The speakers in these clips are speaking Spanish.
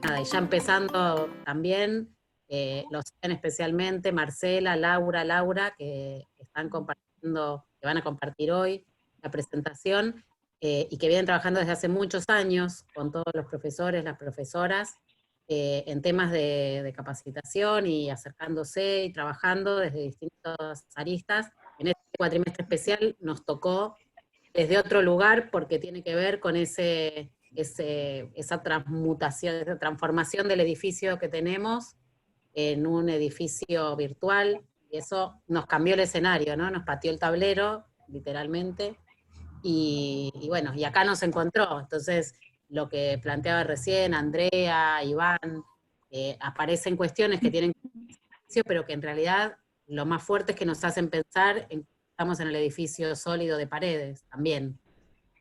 Nada, y ya empezando también, los siguen especialmente Marcela, Laura, que están compartiendo, que van a compartir hoy la presentación, y que vienen trabajando desde hace muchos años con todos los profesores, las profesoras, en temas de capacitación y acercándose y trabajando desde distintas aristas. En este cuatrimestre especial nos tocó desde otro lugar porque tiene que ver con esa transmutación, esa transformación del edificio que tenemos en un edificio virtual, y eso nos cambió el escenario, ¿no? Nos pateó el tablero, literalmente, y bueno, y acá nos encontró. Entonces, lo que planteaba recién Andrea, Iván, aparecen cuestiones que tienen pero que en realidad lo más fuerte es que nos hacen pensar en que estamos en el edificio sólido de paredes también.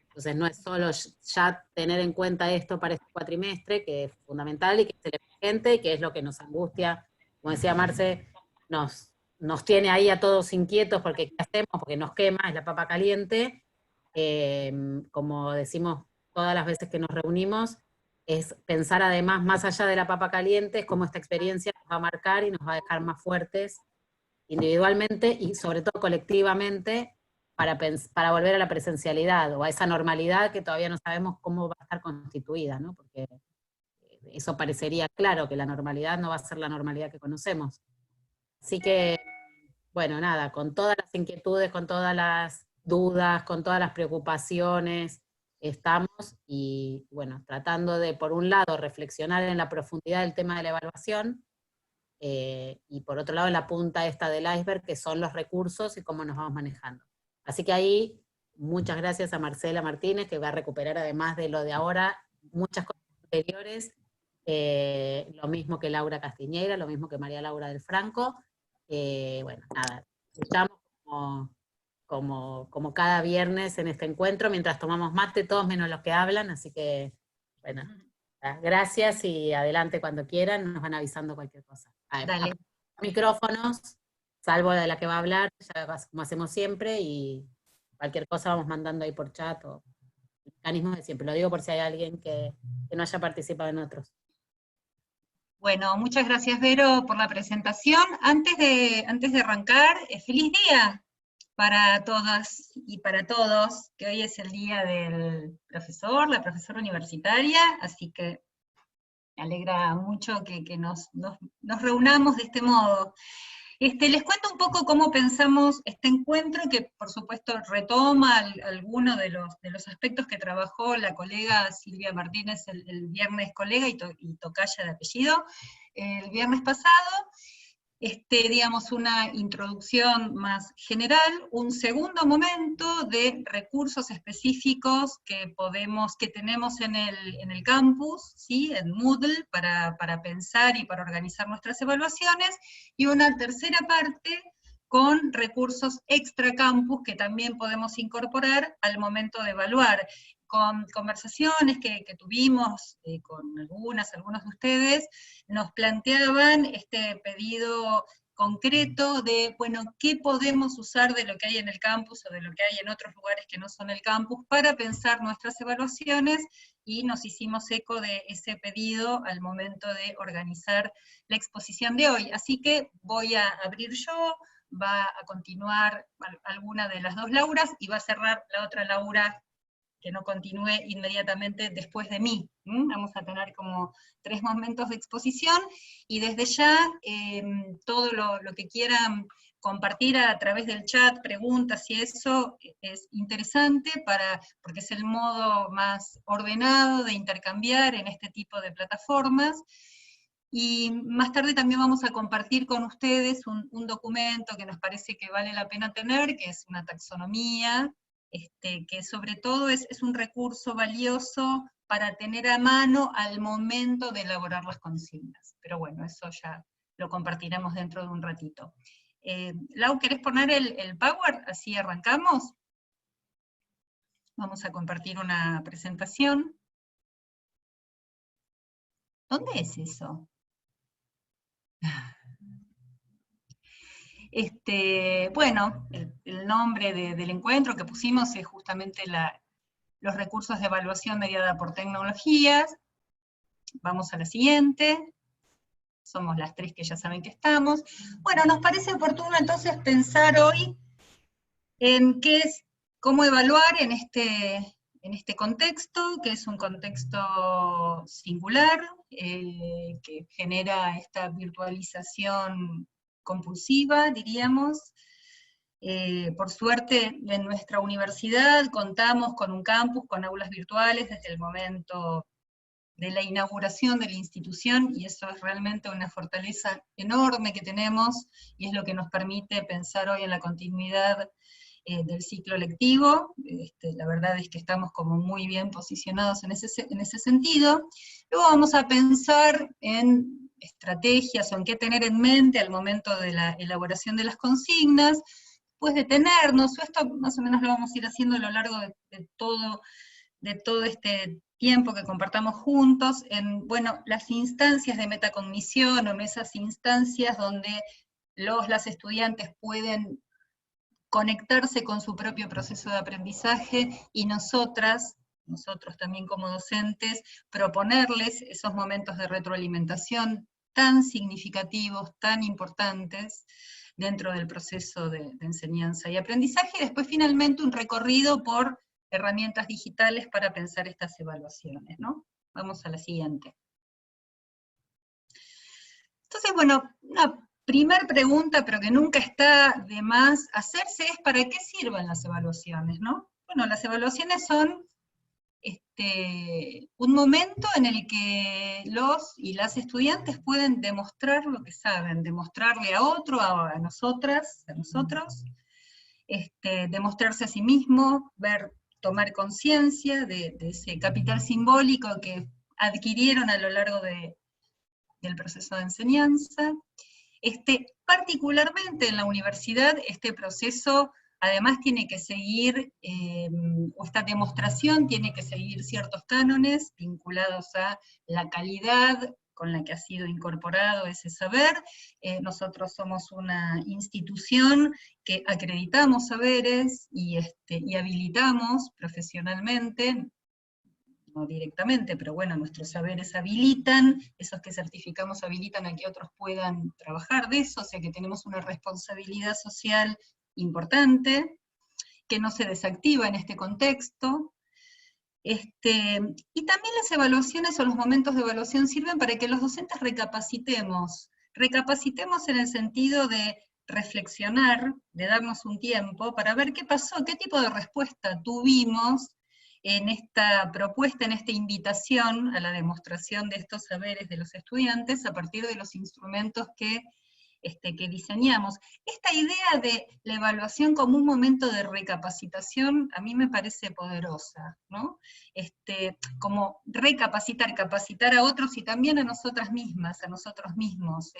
Entonces no es solo ya tener en cuenta esto para este cuatrimestre, que es fundamental y que es el emergente, y que es lo que nos angustia, como decía Marce, nos tiene ahí a todos inquietos porque ¿qué hacemos? Porque nos quema, es la papa caliente. Como decimos todas las veces que nos reunimos, es pensar además, más allá de la papa caliente, es cómo esta experiencia nos va a marcar y nos va a dejar más fuertes individualmente y sobre todo colectivamente para volver a la presencialidad o a esa normalidad que todavía no sabemos cómo va a estar constituida, ¿no? Porque eso parecería claro, que la normalidad no va a ser la normalidad que conocemos. Así que, bueno, nada, con todas las inquietudes, con todas las dudas, con todas las preocupaciones, estamos y, bueno, tratando de, por un lado, reflexionar en la profundidad del tema de la evaluación, y por otro lado, la punta esta del iceberg, que son los recursos y cómo nos vamos manejando. Así que ahí, muchas gracias a Marcela Martínez, que va a recuperar, además de lo de ahora, muchas cosas anteriores, lo mismo que Laura Castiñeira, lo mismo que María Laura del Franco. Bueno, nada, escuchamos como cada viernes en este encuentro, mientras tomamos mate, todos menos los que hablan, así que, bueno, gracias y adelante cuando quieran, nos van avisando cualquier cosa. Dale. Micrófonos, salvo de la que va a hablar, ya como hacemos siempre, y cualquier cosa vamos mandando ahí por chat o mecanismos de siempre. Lo digo por si hay alguien que no haya participado en otros. Bueno, muchas gracias, Vero, por la presentación. Antes de arrancar, feliz día para todas y para todos, que hoy es el día del profesor, la profesora universitaria, así que me alegra mucho que nos reunamos de este modo. Les cuento un poco cómo pensamos este encuentro, que por supuesto retoma algunos de los aspectos que trabajó la colega Silvia Martínez el viernes, colega y tocaya de apellido, el viernes pasado. Digamos, una introducción más general, un segundo momento de recursos específicos que tenemos en el campus, ¿sí? En Moodle, para pensar y para organizar nuestras evaluaciones, y una tercera parte con recursos extra campus que también podemos incorporar al momento de evaluar, con conversaciones que tuvimos con algunos de ustedes, nos planteaban este pedido concreto de, bueno, ¿qué podemos usar de lo que hay en el campus o de lo que hay en otros lugares que no son el campus para pensar nuestras evaluaciones? Y nos hicimos eco de ese pedido al momento de organizar la exposición de hoy. Así que voy a abrir yo, va a continuar alguna de las dos Lauras y va a cerrar la otra Laura que no continúe inmediatamente después de mí. Vamos a tener como 3 momentos de exposición, y desde ya todo lo que quieran compartir a través del chat, preguntas y eso, es interesante porque es el modo más ordenado de intercambiar en este tipo de plataformas. Y más tarde también vamos a compartir con ustedes un documento que nos parece que vale la pena tener, que es una taxonomía, que sobre todo es un recurso valioso para tener a mano al momento de elaborar las consignas. Pero bueno, eso ya lo compartiremos dentro de un ratito. Lau, ¿querés poner el Power? Así arrancamos. Vamos a compartir una presentación. ¿Dónde es eso? Bueno, el nombre del encuentro que pusimos es justamente los recursos de evaluación mediada por tecnologías. Vamos a la siguiente. Somos las tres que ya saben que estamos. Bueno, nos parece oportuno entonces pensar hoy en cómo evaluar en este contexto, que es un contexto singular, que genera esta virtualización compulsiva, diríamos. Por suerte, en nuestra universidad contamos con un campus, con aulas virtuales desde el momento de la inauguración de la institución, y eso es realmente una fortaleza enorme que tenemos, y es lo que nos permite pensar hoy en la continuidad del ciclo lectivo. La verdad es que estamos como muy bien posicionados en ese sentido. Luego vamos a pensar en estrategias o en qué tener en mente al momento de la elaboración de las consignas, pues detenernos, esto más o menos lo vamos a ir haciendo a lo largo de todo este tiempo que compartamos juntos, en, bueno, las instancias de metacognición, o en esas instancias donde las estudiantes pueden conectarse con su propio proceso de aprendizaje, y nosotros también como docentes, proponerles esos momentos de retroalimentación tan significativos, tan importantes, dentro del proceso de enseñanza y aprendizaje, y después finalmente un recorrido por herramientas digitales para pensar estas evaluaciones, ¿no? Vamos a la siguiente. Entonces, bueno, una primer pregunta, pero que nunca está de más hacerse, es ¿para qué sirven las evaluaciones, no? Bueno, las evaluaciones son un momento en el que los y las estudiantes pueden demostrar lo que saben, demostrarle a otro, a nosotras, a nosotros, demostrarse a sí mismo, tomar conciencia de ese capital simbólico que adquirieron a lo largo del proceso de enseñanza. Particularmente en la universidad, este proceso además tiene que seguir, o esta demostración tiene que seguir ciertos cánones vinculados a la calidad con la que ha sido incorporado ese saber. Nosotros somos una institución que acreditamos saberes y habilitamos profesionalmente, no directamente, pero bueno, nuestros saberes habilitan, esos que certificamos habilitan a que otros puedan trabajar de eso, o sea que tenemos una responsabilidad social importante, que no se desactiva en este contexto. Y también las evaluaciones o los momentos de evaluación sirven para que los docentes recapacitemos en el sentido de reflexionar, de darnos un tiempo para ver qué pasó, qué tipo de respuesta tuvimos en esta propuesta, en esta invitación a la demostración de estos saberes de los estudiantes a partir de los instrumentos que diseñamos. Esta idea de la evaluación como un momento de recapacitación a mí me parece poderosa, ¿no? Como recapacitar, capacitar a otros y también a nosotras mismas, a nosotros mismos.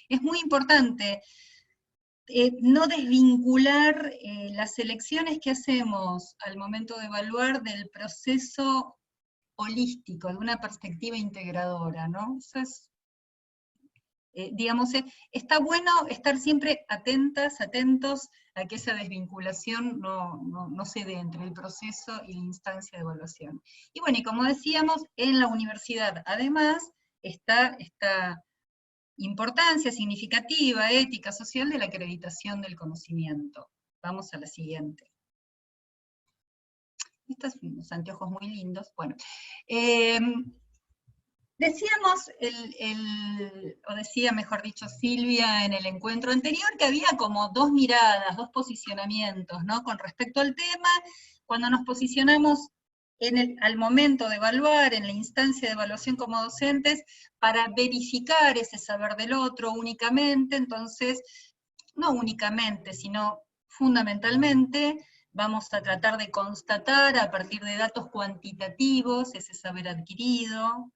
Es muy importante no desvincular las elecciones que hacemos al momento de evaluar del proceso holístico, de una perspectiva integradora, ¿no? Eso es, digamos, está bueno estar siempre atentos a que esa desvinculación no se dé entre el proceso y la instancia de evaluación. Y bueno, y como decíamos, en la universidad además está esta importancia significativa, ética, social de la acreditación del conocimiento. Vamos a la siguiente. Estos son unos anteojos muy lindos. Bueno, decíamos, o decía, mejor dicho, Silvia en el encuentro anterior, que había como dos miradas, dos posicionamientos, ¿no? Con respecto al tema, cuando nos posicionamos al momento de evaluar, en la instancia de evaluación como docentes, para verificar ese saber del otro únicamente, entonces, no únicamente, sino fundamentalmente, vamos a tratar de constatar a partir de datos cuantitativos ese saber adquirido.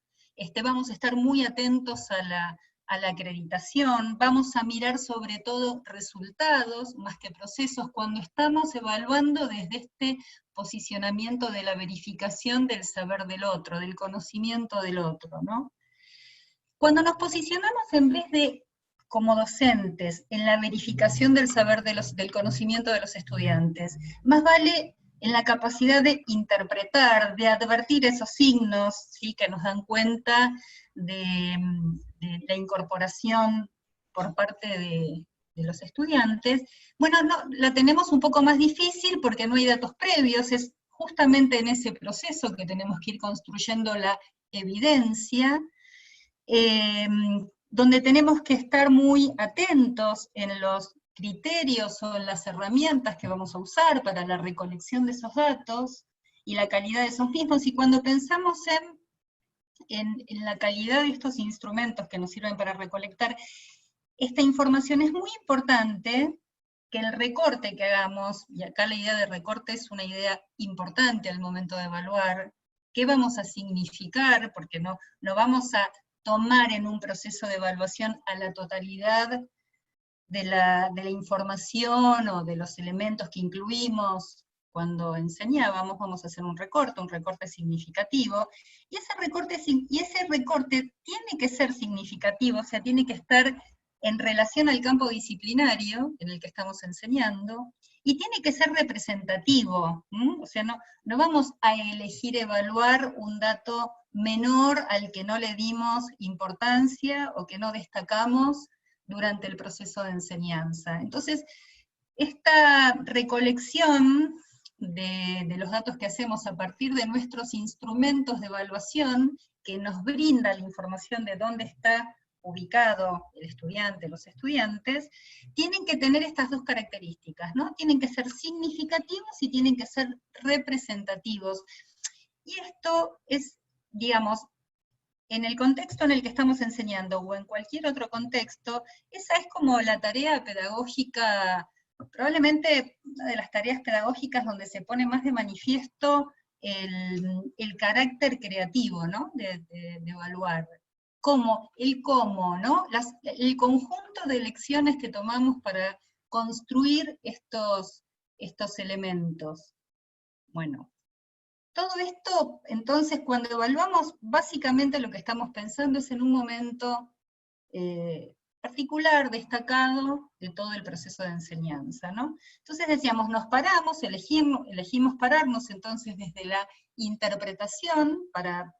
Vamos a estar muy atentos a la acreditación, vamos a mirar sobre todo resultados más que procesos cuando estamos evaluando desde este posicionamiento de la verificación del saber del otro, del conocimiento del otro, ¿no? Cuando nos posicionamos en vez de como docentes en la verificación del saber del conocimiento de los estudiantes. Más vale en la capacidad de interpretar, de advertir esos signos, ¿sí?, que nos dan cuenta de la incorporación por parte de los estudiantes. Bueno, no, la tenemos un poco más difícil porque no hay datos previos, es justamente en ese proceso que tenemos que ir construyendo la evidencia, donde tenemos que estar muy atentos en los criterios o en las herramientas que vamos a usar para la recolección de esos datos y la calidad de esos mismos, y cuando pensamos en la calidad de estos instrumentos que nos sirven para recolectar esta información, es muy importante que el recorte que hagamos, y acá la idea de recorte es una idea importante al momento de evaluar, qué vamos a significar, porque no vamos a tomar en un proceso de evaluación a la totalidad de la información o de los elementos que incluimos cuando enseñábamos, vamos a hacer un recorte significativo, y ese recorte tiene que ser significativo, o sea, tiene que estar en relación al campo disciplinario en el que estamos enseñando, y tiene que ser representativo, o sea, no vamos a elegir evaluar un dato menor al que no le dimos importancia o que no destacamos durante el proceso de enseñanza. Entonces, esta recolección de los datos que hacemos a partir de nuestros instrumentos de evaluación, que nos brinda la información de dónde está ubicado el estudiante, los estudiantes, tienen que tener estas dos características, ¿no? Tienen que ser significativos y tienen que ser representativos. Y esto es, digamos, en el contexto en el que estamos enseñando, o en cualquier otro contexto, esa es como la tarea pedagógica, probablemente una de las tareas pedagógicas donde se pone más de manifiesto el carácter creativo, ¿no?, de evaluar. El cómo, ¿no?, el conjunto de lecciones que tomamos para construir estos elementos. Bueno, todo esto, entonces, cuando evaluamos, básicamente lo que estamos pensando es en un momento particular, destacado, de todo el proceso de enseñanza, ¿no? Entonces decíamos, nos paramos, elegimos pararnos entonces desde la interpretación para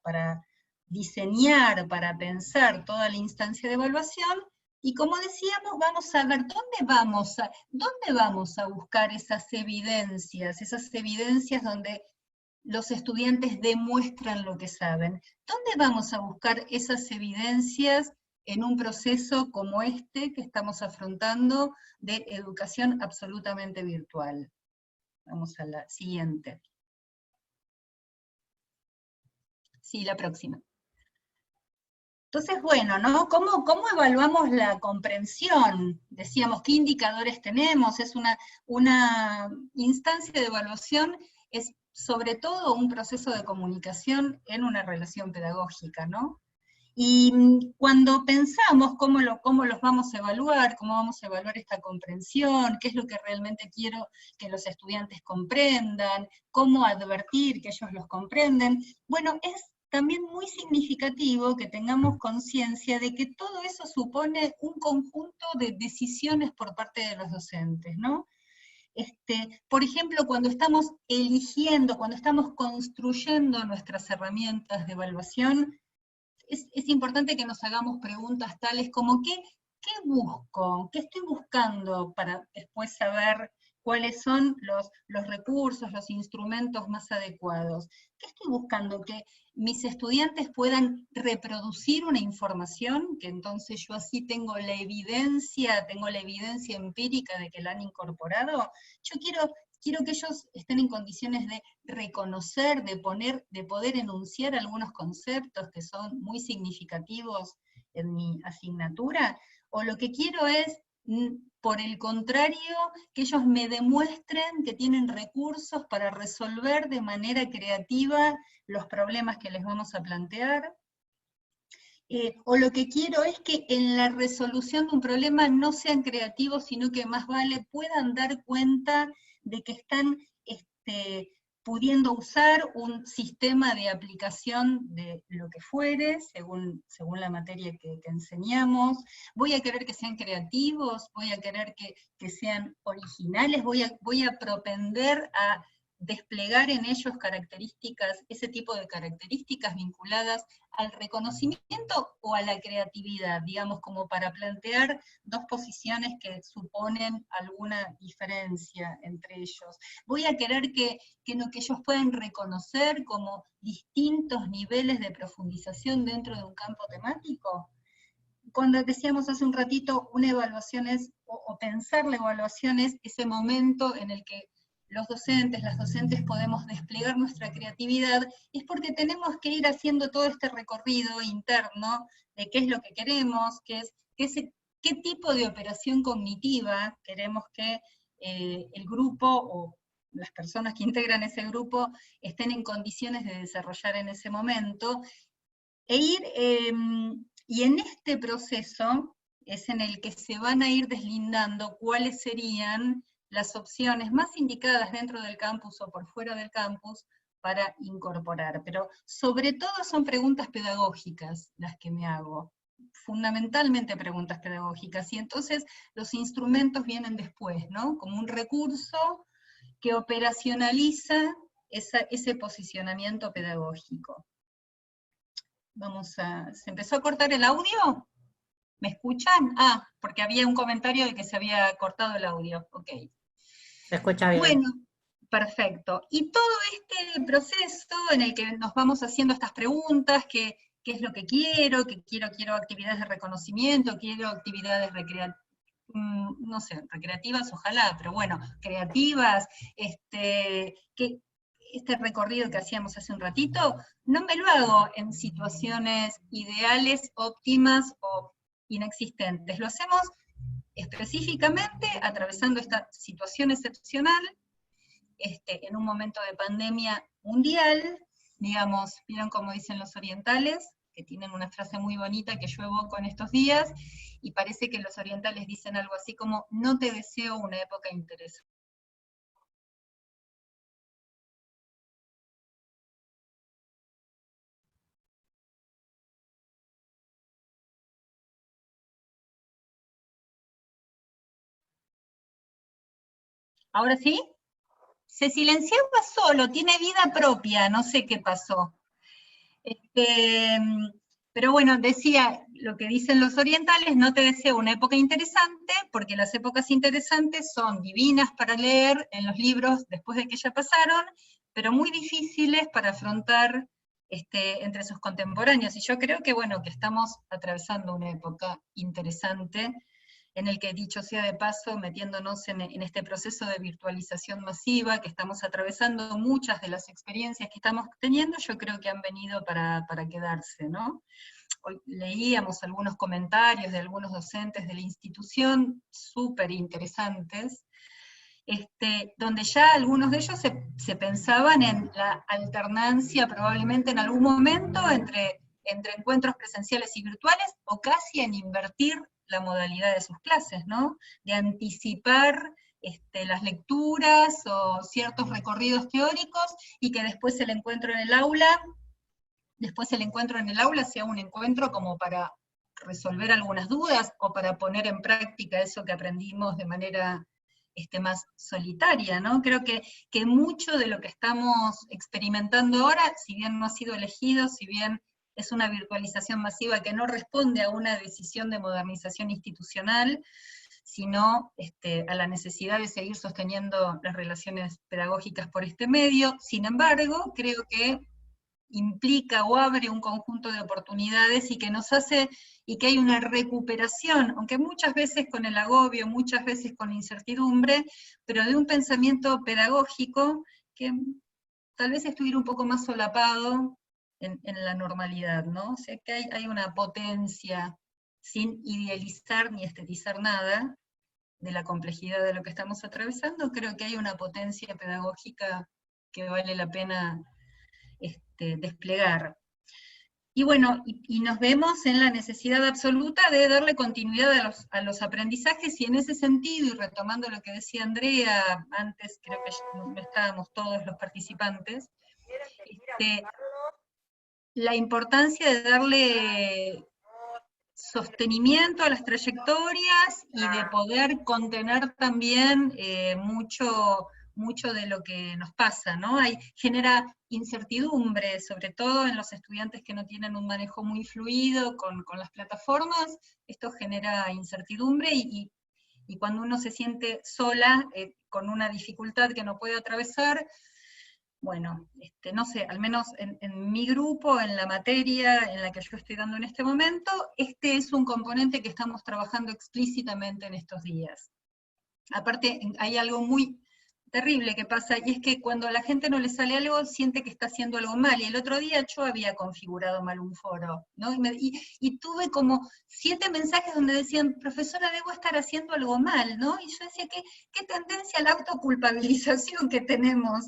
diseñar, para pensar toda la instancia de evaluación, y como decíamos, vamos a ver dónde vamos a buscar esas evidencias donde los estudiantes demuestran lo que saben. ¿Dónde vamos a buscar esas evidencias en un proceso como este que estamos afrontando de educación absolutamente virtual? Vamos a la siguiente. Sí, la próxima. Entonces, bueno, ¿no? ¿Cómo evaluamos la comprensión? Decíamos, ¿qué indicadores tenemos? Es una instancia de evaluación, es sobre todo un proceso de comunicación en una relación pedagógica, ¿no? Y cuando pensamos cómo los vamos a evaluar, cómo vamos a evaluar esta comprensión, qué es lo que realmente quiero que los estudiantes comprendan, cómo advertir que ellos los comprenden, bueno, es también muy significativo que tengamos conciencia de que todo eso supone un conjunto de decisiones por parte de los docentes, ¿no? Por ejemplo, cuando estamos eligiendo, cuando estamos construyendo nuestras herramientas de evaluación, es importante que nos hagamos preguntas tales como ¿qué busco? ¿Qué estoy buscando para después saber cuáles son los recursos, los instrumentos más adecuados? ¿Qué estoy buscando? Que mis estudiantes puedan reproducir una información, que entonces yo así tengo la evidencia empírica de que la han incorporado. Yo quiero que ellos estén en condiciones de reconocer, de poder enunciar algunos conceptos que son muy significativos en mi asignatura, o lo que quiero es, por el contrario, que ellos me demuestren que tienen recursos para resolver de manera creativa los problemas que les vamos a plantear. O lo que quiero es que en la resolución de un problema no sean creativos, sino que más vale puedan dar cuenta de que están pudiendo usar un sistema de aplicación de lo que fuere, según la materia que enseñamos. Voy a querer que sean creativos, voy a querer que sean originales, voy a propender a desplegar en ellos características, ese tipo de características vinculadas al reconocimiento o a la creatividad, digamos, como para plantear dos posiciones que suponen alguna diferencia entre ellos. Voy a querer que ellos puedan reconocer como distintos niveles de profundización dentro de un campo temático. Cuando decíamos hace un ratito, una evaluación es, o pensar la evaluación es ese momento en el que los docentes, las docentes podemos desplegar nuestra creatividad, es porque tenemos que ir haciendo todo este recorrido interno de qué es lo que queremos, qué tipo de operación cognitiva queremos que el grupo o las personas que integran ese grupo estén en condiciones de desarrollar en ese momento, y en este proceso es en el que se van a ir deslindando cuáles serían las opciones más indicadas dentro del campus o por fuera del campus para incorporar. Pero sobre todo son preguntas pedagógicas las que me hago, fundamentalmente preguntas pedagógicas, y entonces los instrumentos vienen después, ¿no? Como un recurso que operacionaliza ese posicionamiento pedagógico. ¿Se empezó a cortar el audio? ¿Me escuchan? Ah, porque había un comentario de que se había cortado el audio. Ok. Se escucha bien. Bueno, perfecto. Y todo este proceso en el que nos vamos haciendo estas preguntas, qué es lo que quiero, quiero actividades de reconocimiento, quiero actividades no sé, recreativas, ojalá, pero bueno, creativas, este recorrido que hacíamos hace un ratito, no me lo hago en situaciones ideales, óptimas o inexistentes. Lo hacemos específicamente atravesando esta situación excepcional, en un momento de pandemia mundial, digamos, vieron como dicen los orientales, que tienen una frase muy bonita que yo evoco en estos días, y parece que los orientales dicen algo así como, no te deseo una época interesante. ¿Ahora sí? Se silenciaba solo, tiene vida propia, no sé qué pasó. Pero bueno, decía lo que dicen los orientales, no te deseo una época interesante, porque las épocas interesantes son divinas para leer en los libros después de que ya pasaron, pero muy difíciles para afrontar entre sus contemporáneos. Y yo creo que, bueno, que estamos atravesando una época interesante, en el que, dicho sea de paso, metiéndonos en este proceso de virtualización masiva que estamos atravesando, muchas de las experiencias que estamos teniendo, yo creo que han venido para quedarse, ¿no? Hoy leíamos algunos comentarios de algunos docentes de la institución, súper interesantes, donde ya algunos de ellos se pensaban en la alternancia probablemente en algún momento entre encuentros presenciales y virtuales, o casi en invertir la modalidad de sus clases, ¿no? De anticipar las lecturas o ciertos recorridos teóricos, y que después el encuentro en el aula, sea un encuentro como para resolver algunas dudas, o para poner en práctica eso que aprendimos de manera más solitaria, ¿no? Creo que mucho de lo que estamos experimentando ahora, si bien no ha sido elegido, si bien es una virtualización masiva que no responde a una decisión de modernización institucional, sino a la necesidad de seguir sosteniendo las relaciones pedagógicas por este medio. Sin embargo, creo que implica o abre un conjunto de oportunidades, y que nos hace, y que hay una recuperación, aunque muchas veces con el agobio, muchas veces con la incertidumbre, pero de un pensamiento pedagógico que tal vez estuviera un poco más solapado en la normalidad, ¿no? O sea que hay una potencia, sin idealizar ni estetizar nada, de la complejidad de lo que estamos atravesando. Creo que hay una potencia pedagógica que vale la pena desplegar. Y bueno, y nos vemos en la necesidad absoluta de darle continuidad a los aprendizajes, y en ese sentido, y retomando lo que decía Andrea antes, creo que no estábamos todos los participantes, la importancia de darle sostenimiento a las trayectorias y de poder contener también mucho de lo que nos pasa, ¿no? Genera incertidumbre, sobre todo en los estudiantes que no tienen un manejo muy fluido con las plataformas. Esto genera incertidumbre, y cuando uno se siente sola, con una dificultad que no puede atravesar, bueno, no sé, al menos en mi grupo, en la materia en la que yo estoy dando en este momento, este es un componente que estamos trabajando explícitamente en estos días. Aparte, hay algo muy terrible que pasa, y es que cuando a la gente no le sale algo, siente que está haciendo algo mal, y el otro día yo había configurado mal un foro, ¿no? Y tuve como 7 mensajes donde decían, profesora, debo estar haciendo algo mal, ¿no? Y yo decía, qué tendencia a la autoculpabilización que tenemos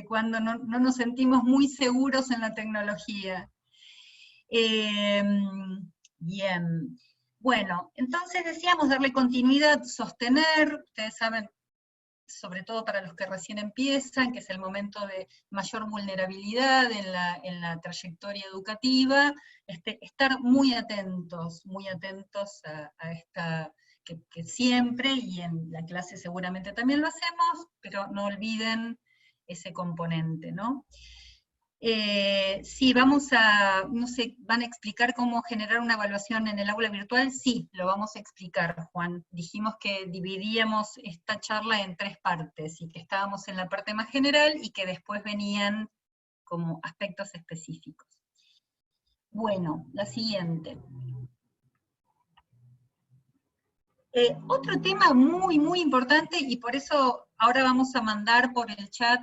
cuando no nos sentimos muy seguros en la tecnología. Bien. Bueno, entonces decíamos darle continuidad, sostener, ustedes saben, sobre todo para los que recién empiezan, que es el momento de mayor vulnerabilidad en la trayectoria educativa, estar muy atentos a esta, que siempre, y en la clase seguramente también lo hacemos, pero no olviden ese componente, ¿no? Sí, no sé, ¿van a explicar cómo generar una evaluación en el aula virtual? Sí, lo vamos a explicar, Juan. Dijimos que dividíamos esta charla en 3 partes, y que estábamos en la parte más general, y que después venían como aspectos específicos. Bueno, la siguiente. Otro tema muy, muy importante, y por eso ahora vamos a mandar por el chat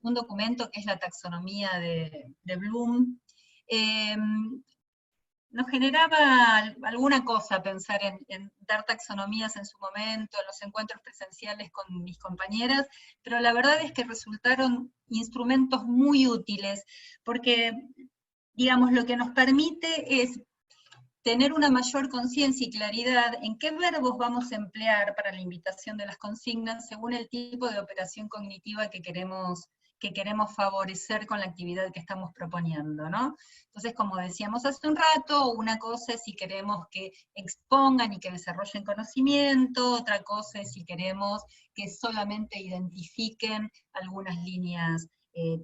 un documento que es la taxonomía de Bloom. Nos generaba alguna cosa pensar en dar taxonomías en su momento, en los encuentros presenciales con mis compañeras, pero la verdad es que resultaron instrumentos muy útiles, porque, digamos, lo que nos permite es tener una mayor conciencia y claridad en qué verbos vamos a emplear para la invitación de las consignas según el tipo de operación cognitiva que queremos favorecer con la actividad que estamos proponiendo, ¿no? Entonces, como decíamos hace un rato, una cosa es si queremos que expongan y que desarrollen conocimiento, otra cosa es si queremos que solamente identifiquen algunas líneas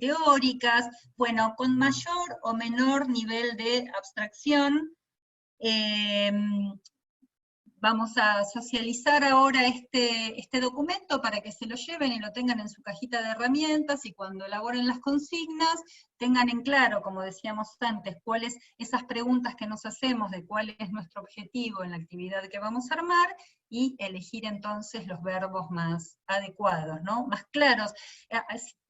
teóricas. Bueno, con mayor o menor nivel de abstracción, vamos a socializar ahora este documento para que se lo lleven y lo tengan en su cajita de herramientas, y cuando elaboren las consignas tengan en claro, como decíamos antes, cuáles esas preguntas que nos hacemos de cuál es nuestro objetivo en la actividad que vamos a armar, y elegir entonces los verbos más adecuados, ¿no? Más claros.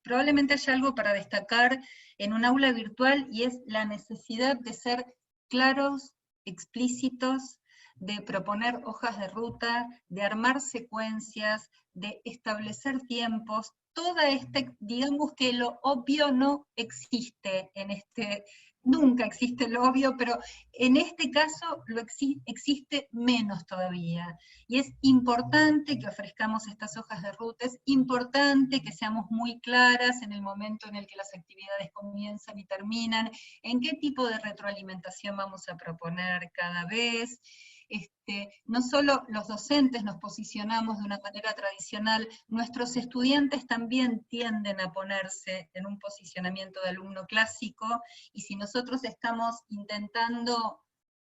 Probablemente haya algo para destacar en un aula virtual, y es la necesidad de ser claros, explícitos, de proponer hojas de ruta, de armar secuencias, de establecer tiempos. Digamos que lo obvio no existe nunca existe lo obvio, pero en este caso existe menos todavía. Y es importante que ofrezcamos estas hojas de ruta, es importante que seamos muy claras en el momento en el que las actividades comienzan y terminan, en qué tipo de retroalimentación vamos a proponer cada vez. No solo los docentes nos posicionamos de una manera tradicional, nuestros estudiantes también tienden a ponerse en un posicionamiento de alumno clásico, y si nosotros estamos intentando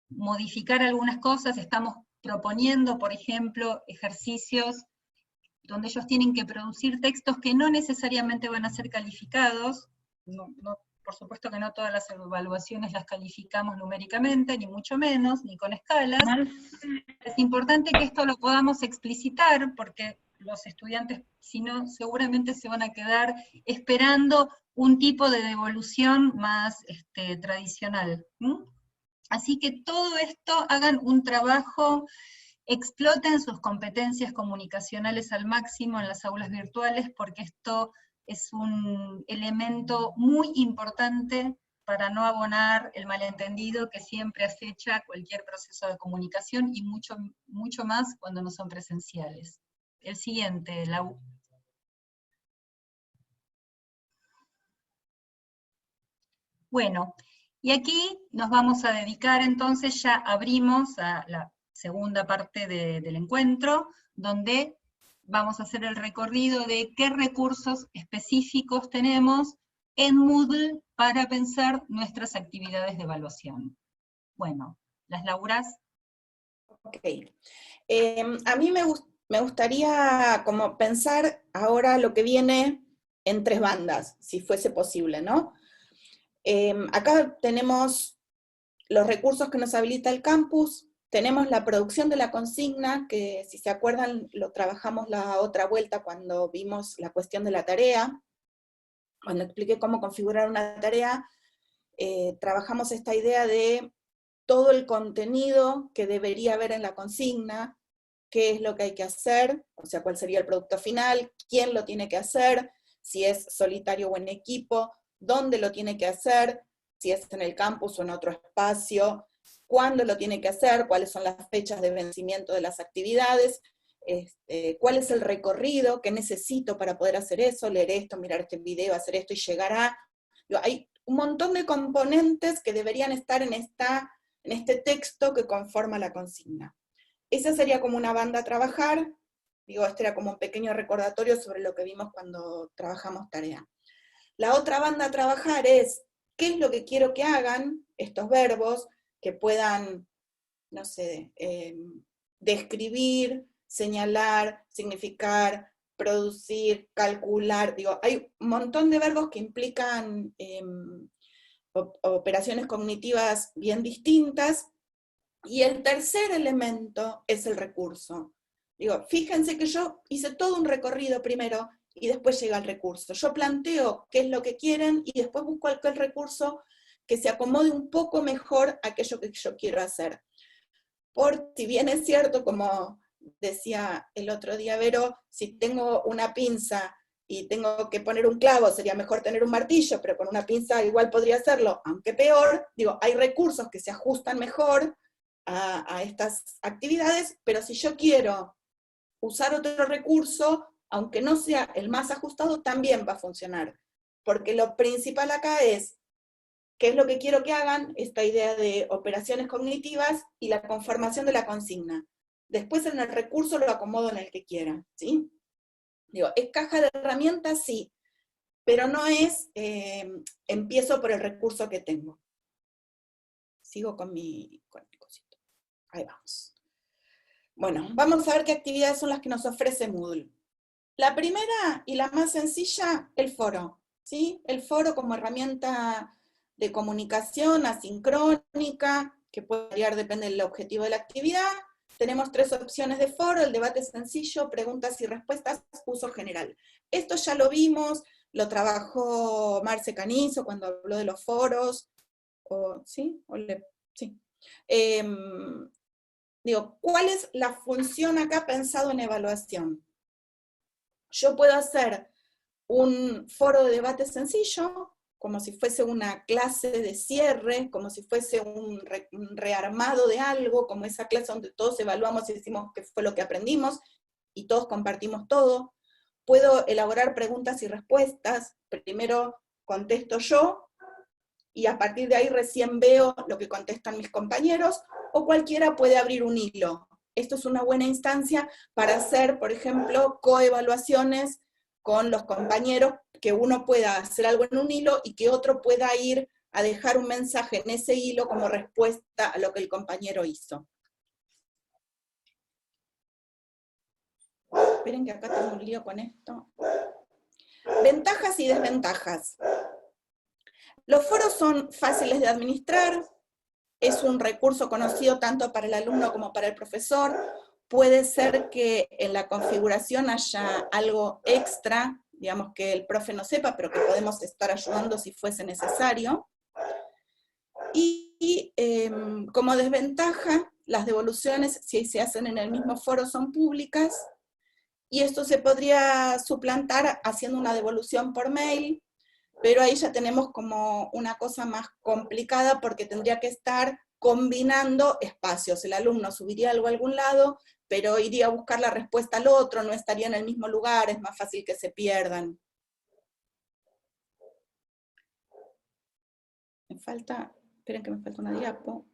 modificar algunas cosas, estamos proponiendo, por ejemplo, ejercicios donde ellos tienen que producir textos que no necesariamente van a ser calificados, por supuesto que no todas las evaluaciones las calificamos numéricamente, ni mucho menos, ni con escalas. Es importante que esto lo podamos explicitar, porque los estudiantes, si no, seguramente se van a quedar esperando un tipo de devolución más tradicional. Así que todo esto, hagan un trabajo, exploten sus competencias comunicacionales al máximo en las aulas virtuales, porque esto es un elemento muy importante para no abonar el malentendido que siempre acecha cualquier proceso de comunicación y mucho más cuando no son presenciales. El siguiente, Lau. Bueno, y aquí nos vamos a dedicar entonces, ya abrimos a la segunda parte del encuentro, donde vamos a hacer el recorrido de qué recursos específicos tenemos en Moodle para pensar nuestras actividades de evaluación. Bueno, ¿las Lauras? Ok. A mí me gustaría como pensar ahora lo que viene en 3 bandas, si fuese posible, ¿no? Acá tenemos los recursos que nos habilita el campus, tenemos la producción de la consigna, que si se acuerdan lo trabajamos la otra vuelta cuando vimos la cuestión de la tarea, cuando expliqué cómo configurar una tarea, trabajamos esta idea de todo el contenido que debería haber en la consigna, qué es lo que hay que hacer, o sea, cuál sería el producto final, quién lo tiene que hacer, si es solitario o en equipo, dónde lo tiene que hacer, si es en el campus o en otro espacio, cuándo lo tiene que hacer, cuáles son las fechas de vencimiento de las actividades, cuál es el recorrido que necesito para poder hacer eso, leer esto, mirar este video, hacer esto y llegar a... Hay un montón de componentes que deberían estar en este texto que conforma la consigna. Esa sería como una banda a trabajar, digo, este era como un pequeño recordatorio sobre lo que vimos cuando trabajamos tarea. La otra banda a trabajar es, ¿qué es lo que quiero que hagan estos verbos que puedan, no sé, describir, señalar, significar, producir, calcular? Digo, hay un montón de verbos que implican operaciones cognitivas bien distintas, y el tercer elemento es el recurso. Digo, fíjense que yo hice todo un recorrido primero y después llega el recurso. Yo planteo qué es lo que quieren y después busco aquel recurso que se acomode un poco mejor a aquello que yo quiero hacer. Por si bien es cierto, como decía el otro día Vero, si tengo una pinza y tengo que poner un clavo, sería mejor tener un martillo, pero con una pinza igual podría hacerlo, aunque peor. Digo, hay recursos que se ajustan mejor a estas actividades, pero si yo quiero usar otro recurso, aunque no sea el más ajustado, también va a funcionar. Porque lo principal acá es, ¿qué es lo que quiero que hagan? Esta idea de operaciones cognitivas y la conformación de la consigna. Después en el recurso lo acomodo en el que quiera, ¿sí? Digo, ¿es caja de herramientas? Sí, pero no es, empiezo por el recurso que tengo. Sigo con mi cosito. Ahí vamos. Bueno, vamos a ver qué actividades son las que nos ofrece Moodle. La primera y la más sencilla, el foro, ¿sí? El foro como herramienta de comunicación asincrónica, que puede variar, depende del objetivo de la actividad. Tenemos 3 opciones de foro: el debate sencillo, preguntas y respuestas, uso general. Esto ya lo vimos, lo trabajó Marce Canizo cuando habló de los foros, ¿sí? Sí. Digo, ¿cuál es la función acá pensado en evaluación? Yo puedo hacer un foro de debate sencillo, como si fuese una clase de cierre, como si fuese un rearmado de algo, como esa clase donde todos evaluamos y decimos qué fue lo que aprendimos, y todos compartimos todo. Puedo elaborar preguntas y respuestas, primero contesto yo, y a partir de ahí recién veo lo que contestan mis compañeros, o cualquiera puede abrir un hilo. Esto es una buena instancia para hacer, por ejemplo, coevaluaciones con los compañeros, que uno pueda hacer algo en un hilo y que otro pueda ir a dejar un mensaje en ese hilo como respuesta a lo que el compañero hizo. Esperen que acá tengo un lío con esto. Ventajas y desventajas. Los foros son fáciles de administrar, es un recurso conocido tanto para el alumno como para el profesor. Puede ser que en la configuración haya algo extra, digamos que el profe no sepa, pero que podemos estar ayudando si fuese necesario. Y como desventaja, las devoluciones, si se hacen en el mismo foro, son públicas, y esto se podría suplantar haciendo una devolución por mail, pero ahí ya tenemos como una cosa más complicada porque tendría que estar combinando espacios. El alumno subiría algo a algún lado, pero iría a buscar la respuesta al otro, no estaría en el mismo lugar, es más fácil que se pierdan. Esperen que me falta una diapo.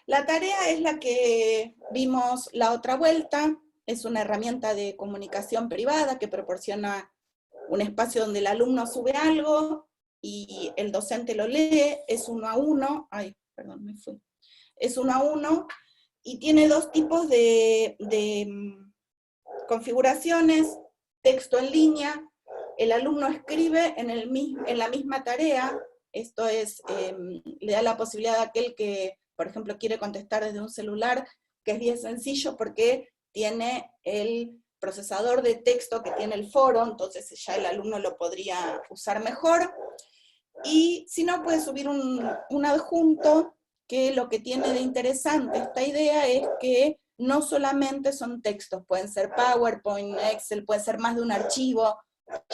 La tarea es la que vimos la otra vuelta, es una herramienta de comunicación privada que proporciona un espacio donde el alumno sube algo y el docente lo lee, es 1 a 1, es 1 a 1, y tiene dos tipos de configuraciones: texto en línea, el alumno escribe en la misma tarea, esto es, le da la posibilidad a aquel que, por ejemplo, quiere contestar desde un celular, que es bien sencillo porque tiene el procesador de texto que tiene el foro, entonces ya el alumno lo podría usar mejor, y si no puede subir un adjunto, que lo que tiene de interesante esta idea es que no solamente son textos, pueden ser PowerPoint, Excel, puede ser más de un archivo.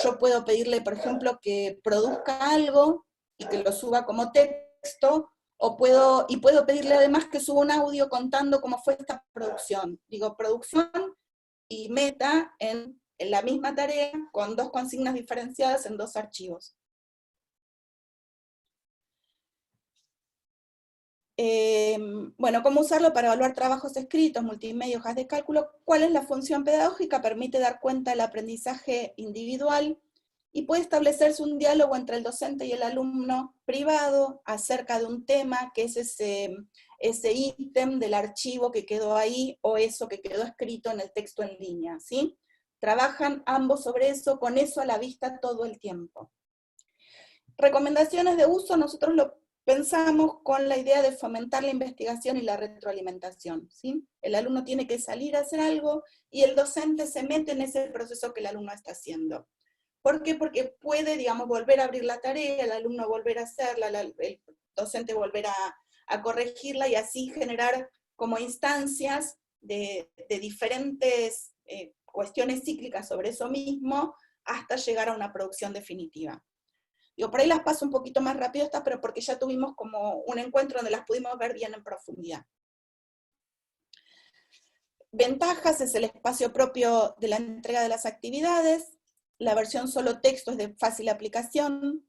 Yo puedo pedirle, por ejemplo, que produzca algo y que lo suba como texto, puedo pedirle además que suba un audio contando cómo fue esta producción. Digo, producción y meta en la misma tarea, con dos consignas diferenciadas en dos archivos. Bueno, ¿cómo usarlo para evaluar trabajos escritos, multimedia, hojas de cálculo? ¿Cuál es la función pedagógica? Permite dar cuenta del aprendizaje individual y puede establecerse un diálogo entre el docente y el alumno privado acerca de un tema, que es ese ítem del archivo que quedó ahí, o eso que quedó escrito en el texto en línea, ¿sí? Trabajan ambos sobre eso, con eso a la vista todo el tiempo. Recomendaciones de uso, nosotros lo pensamos con la idea de fomentar la investigación y la retroalimentación, ¿sí? El alumno tiene que salir a hacer algo y el docente se mete en ese proceso que el alumno está haciendo. ¿Por qué? Porque puede, digamos, volver a abrir la tarea, el alumno volver a hacerla, el docente volver a corregirla, y así generar como instancias de diferentes cuestiones cíclicas sobre eso mismo, hasta llegar a una producción definitiva. Digo, por ahí las paso un poquito más rápido estas, pero porque ya tuvimos como un encuentro donde las pudimos ver bien en profundidad. Ventajas: es el espacio propio de la entrega de las actividades, la versión solo texto es de fácil aplicación,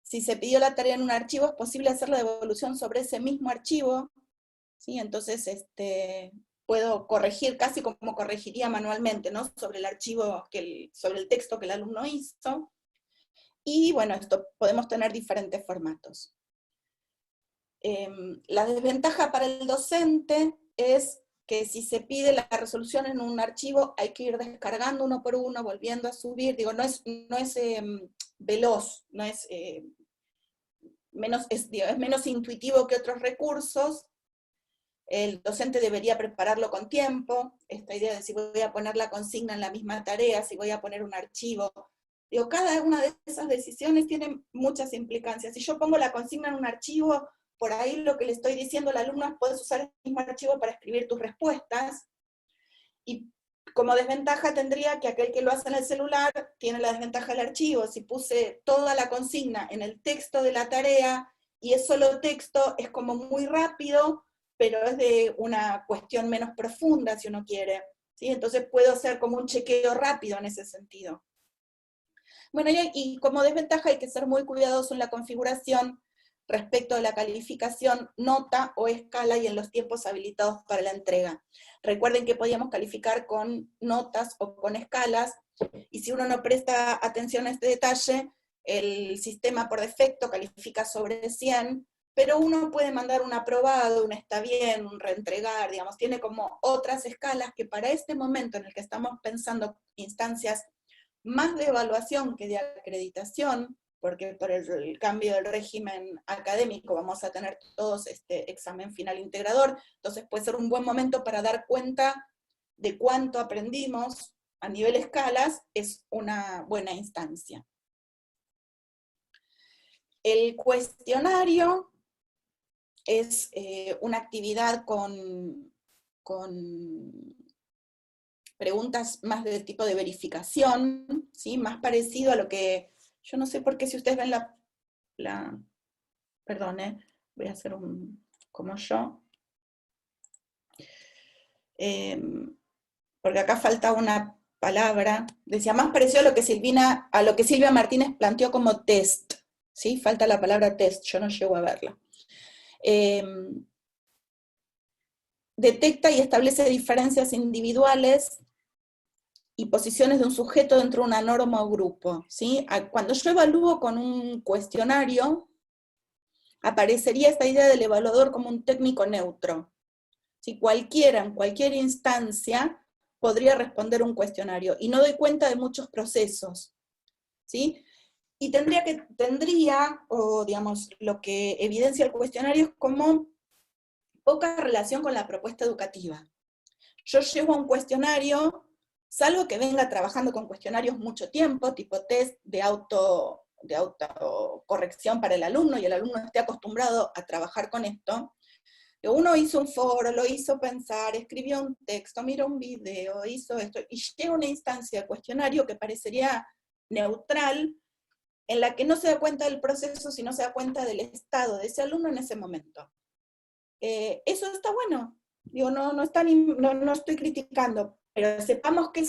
si se pidió la tarea en un archivo es posible hacer la devolución sobre ese mismo archivo, ¿sí? Entonces puedo corregir casi como corregiría manualmente, ¿no? Sobre el archivo, sobre el texto que el alumno hizo. Y bueno, podemos tener diferentes formatos. La desventaja para el docente es que si se pide la resolución en un archivo, hay que ir descargando uno por uno, volviendo a subir. Digo, no es veloz, no es, es menos intuitivo que otros recursos. El docente debería prepararlo con tiempo. Esta idea de si voy a poner la consigna en la misma tarea, si voy a poner un archivo. Digo, cada una de esas decisiones tiene muchas implicancias. Si yo pongo la consigna en un archivo, por ahí lo que le estoy diciendo al alumno es: puedes usar el mismo archivo para escribir tus respuestas. Y como desventaja tendría que aquel que lo hace en el celular tiene la desventaja del archivo. Si puse toda la consigna en el texto de la tarea y es solo texto, es como muy rápido, pero es de una cuestión menos profunda, si uno quiere, ¿sí? Entonces puedo hacer como un chequeo rápido en ese sentido. Bueno, y como desventaja hay que ser muy cuidadoso en la configuración respecto de la calificación, nota o escala, y en los tiempos habilitados para la entrega. Recuerden que podíamos calificar con notas o con escalas, y si uno no presta atención a este detalle, el sistema por defecto califica sobre 100, pero uno puede mandar un aprobado, un está bien, un reentregar, digamos, tiene como otras escalas que para este momento en el que estamos pensando instancias más de evaluación que de acreditación, porque por el cambio del régimen académico vamos a tener todos este examen final integrador, entonces puede ser un buen momento para dar cuenta de cuánto aprendimos a nivel escalas, es una buena instancia. El cuestionario es una actividad con preguntas más de tipo de verificación, ¿sí? Más parecido a lo que Yo no sé por qué si ustedes ven perdón, voy a hacer como yo. Porque acá falta una palabra. Decía, más parecido a lo que Silvia Martínez planteó como test. ¿Sí? Falta la palabra test, yo no llego a verla. Detecta y establece diferencias individuales y posiciones de un sujeto dentro de una norma o grupo, ¿sí? Cuando yo evalúo con un cuestionario, aparecería esta idea del evaluador como un técnico neutro. Si cualquiera, en cualquier instancia, podría responder un cuestionario, y no doy cuenta de muchos procesos, ¿sí? Y tendría, o digamos, lo que evidencia el cuestionario es como poca relación con la propuesta educativa. Yo llevo un cuestionario, salvo que venga trabajando con cuestionarios mucho tiempo, tipo test de autocorrección para el alumno, y el alumno esté acostumbrado a trabajar con esto. Uno hizo un foro, lo hizo pensar, escribió un texto, miró un video, hizo esto, y llega una instancia de cuestionario que parecería neutral, en la que no se da cuenta del proceso, sino se da cuenta del estado de ese alumno en ese momento. Eso está bueno. Digo, no estoy criticando, pero sepamos que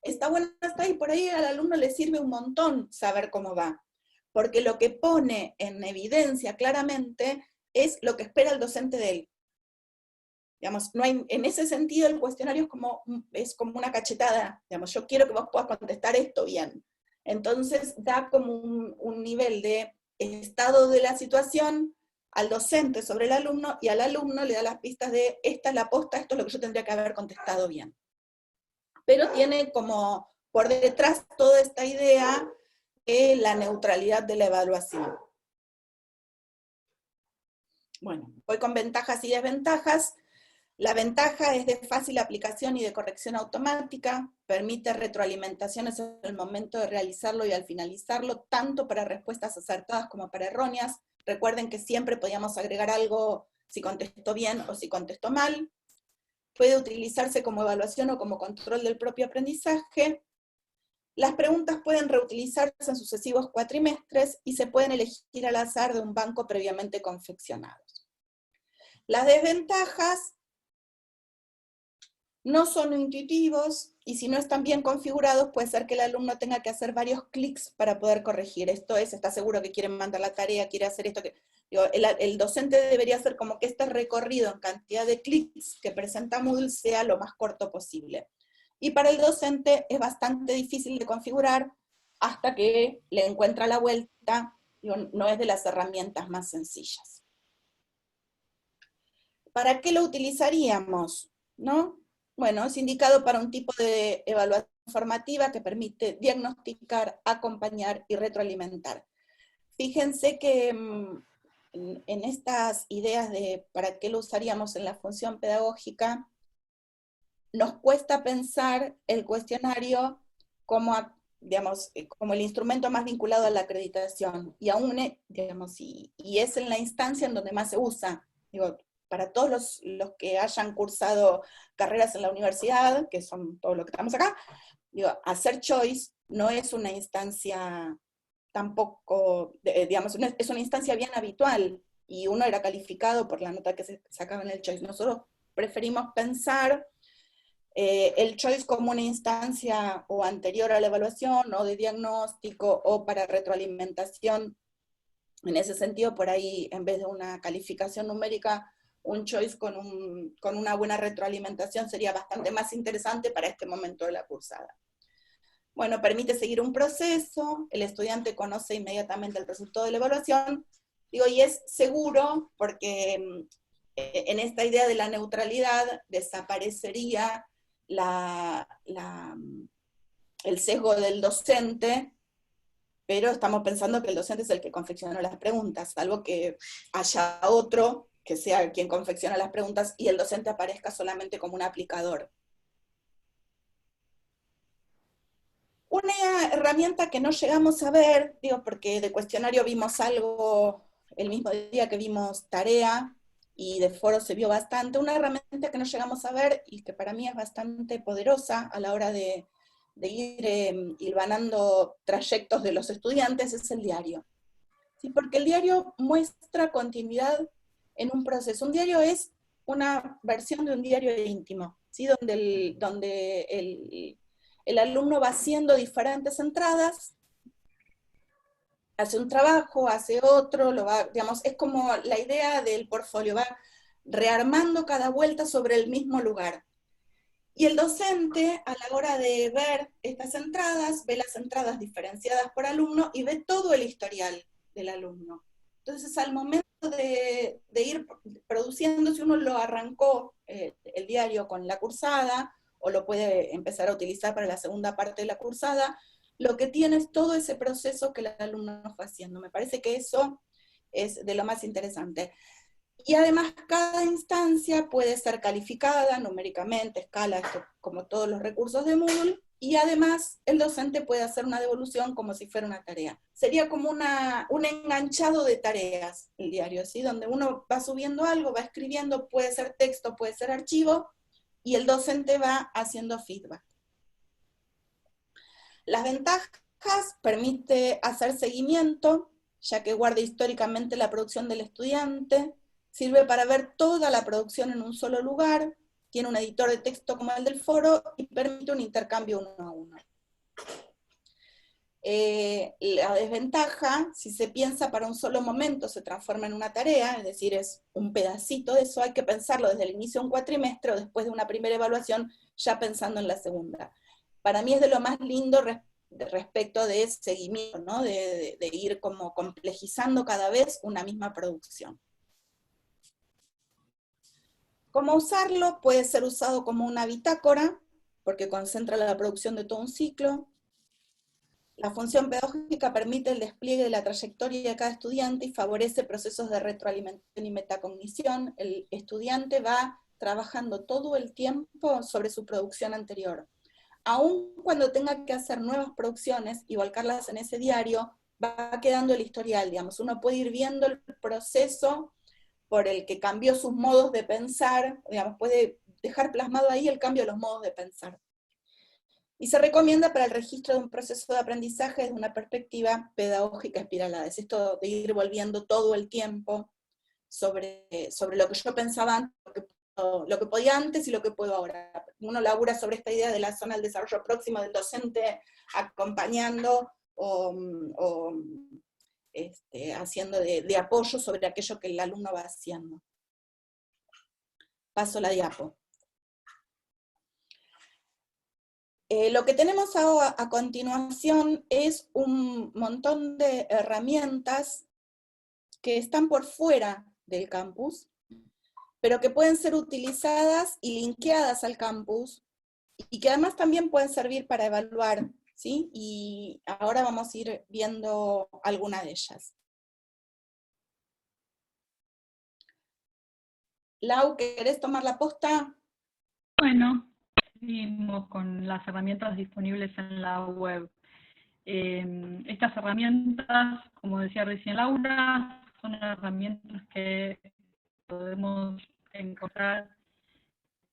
está bueno, está ahí, por ahí al alumno le sirve un montón saber cómo va, porque lo que pone en evidencia claramente es lo que espera el docente de él. Digamos, no hay, en ese sentido el cuestionario es como una cachetada, digamos, yo quiero que vos puedas contestar esto bien. Entonces da como un nivel de estado de la situación al docente sobre el alumno, y al alumno le da las pistas de esta es la posta, esto es lo que yo tendría que haber contestado bien. Pero tiene como por detrás toda esta idea de la neutralidad de la evaluación. Bueno, voy con ventajas y desventajas. La ventaja es de fácil aplicación y de corrección automática, permite retroalimentaciones en el momento de realizarlo y al finalizarlo, tanto para respuestas acertadas como para erróneas. Recuerden que siempre podíamos agregar algo si contestó bien o si contestó mal. Puede utilizarse como evaluación o como control del propio aprendizaje. Las preguntas pueden reutilizarse en sucesivos cuatrimestres y se pueden elegir al azar de un banco previamente confeccionado. Las desventajas: no son intuitivos, y si no están bien configurados, puede ser que el alumno tenga que hacer varios clics para poder corregir. Esto es, está seguro que quiere mandar la tarea, quiere hacer esto. El docente debería hacer como que este recorrido en cantidad de clics que presenta Moodle sea lo más corto posible. Y para el docente es bastante difícil de configurar hasta que le encuentra la vuelta. No es de las herramientas más sencillas. ¿Para qué lo utilizaríamos? ¿No? Bueno, es indicado para un tipo de evaluación formativa que permite diagnosticar, acompañar y retroalimentar. Fíjense que en estas ideas de para qué lo usaríamos en la función pedagógica, nos cuesta pensar el cuestionario como, digamos, como el instrumento más vinculado a la acreditación, y aún, digamos, y es en la instancia en donde más se usa. Digo, para todos los que hayan cursado carreras en la universidad, que son todos los que estamos acá, digo, hacer choice no es una instancia tampoco, digamos, es una instancia bien habitual, y uno era calificado por la nota que se sacaba en el choice. Nosotros preferimos pensar el choice como una instancia o anterior a la evaluación, o de diagnóstico, o para retroalimentación. En ese sentido, por ahí, en vez de una calificación numérica, un choice con una buena retroalimentación sería bastante más interesante para este momento de la cursada. Bueno, permite seguir un proceso, el estudiante conoce inmediatamente el resultado de la evaluación, digo, y es seguro porque en esta idea de la neutralidad desaparecería el sesgo del docente, pero estamos pensando que el docente es el que confecciona las preguntas, salvo que haya otro que sea quien confecciona las preguntas y el docente aparezca solamente como un aplicador. Una herramienta que no llegamos a ver, digo, porque de cuestionario vimos algo el mismo día que vimos tarea, y de foro se vio bastante, una herramienta que no llegamos a ver y que para mí es bastante poderosa a la hora de ir hilvanando trayectos de los estudiantes es el diario. ¿Sí? Porque el diario muestra continuidad en un proceso. Un diario es una versión de un diario íntimo, ¿sí? donde el alumno va haciendo diferentes entradas, hace un trabajo, hace otro, digamos, es como la idea del portfolio, va rearmando cada vuelta sobre el mismo lugar. Y el docente, a la hora de ver estas entradas, ve las entradas diferenciadas por alumno y ve todo el historial del alumno. Entonces, al momento de ir produciendo, si uno lo arrancó el diario con la cursada, o lo puede empezar a utilizar para la segunda parte de la cursada, lo que tiene es todo ese proceso que el alumno fue haciendo. Me parece que eso es de lo más interesante. Y además cada instancia puede ser calificada numéricamente, escala, esto, como todos los recursos de Moodle, y además el docente puede hacer una devolución como si fuera una tarea. Sería como un enganchado de tareas el diario, ¿sí? Donde uno va subiendo algo, va escribiendo, puede ser texto, puede ser archivo, y el docente va haciendo feedback. Las ventajas: permite hacer seguimiento, ya que guarda históricamente la producción del estudiante, sirve para ver toda la producción en un solo lugar, tiene un editor de texto como el del foro, y permite un intercambio uno a uno. La desventaja: si se piensa para un solo momento, se transforma en una tarea, es decir, es un pedacito de eso, hay que pensarlo desde el inicio de un cuatrimestre, o después de una primera evaluación, ya pensando en la segunda. Para mí es de lo más lindo respecto de seguimiento, ¿no? de ir como complejizando cada vez una misma producción. ¿Cómo usarlo? Puede ser usado como una bitácora, porque concentra la producción de todo un ciclo. La función pedagógica permite el despliegue de la trayectoria de cada estudiante y favorece procesos de retroalimentación y metacognición. El estudiante va trabajando todo el tiempo sobre su producción anterior. Aun cuando tenga que hacer nuevas producciones y volcarlas en ese diario, va quedando el historial, digamos. Uno puede ir viendo el proceso por el que cambió sus modos de pensar, digamos, puede dejar plasmado ahí el cambio de los modos de pensar. Y se recomienda para el registro de un proceso de aprendizaje desde una perspectiva pedagógica espiralada. Es esto de ir volviendo todo el tiempo sobre lo que yo pensaba antes, lo que podía antes y lo que puedo ahora. Uno labura sobre esta idea de la zona del desarrollo próximo del docente acompañando o haciendo de apoyo sobre aquello que el alumno va haciendo. Paso la diapo. Lo que tenemos a continuación es un montón de herramientas que están por fuera del campus, pero que pueden ser utilizadas y linkeadas al campus, y que además también pueden servir para evaluar, ¿sí? Y ahora vamos a ir viendo alguna de ellas. Lau, ¿querés tomar la posta? Bueno, seguimos con las herramientas disponibles en la web. Estas herramientas, como decía recién Laura, son herramientas que podemos encontrar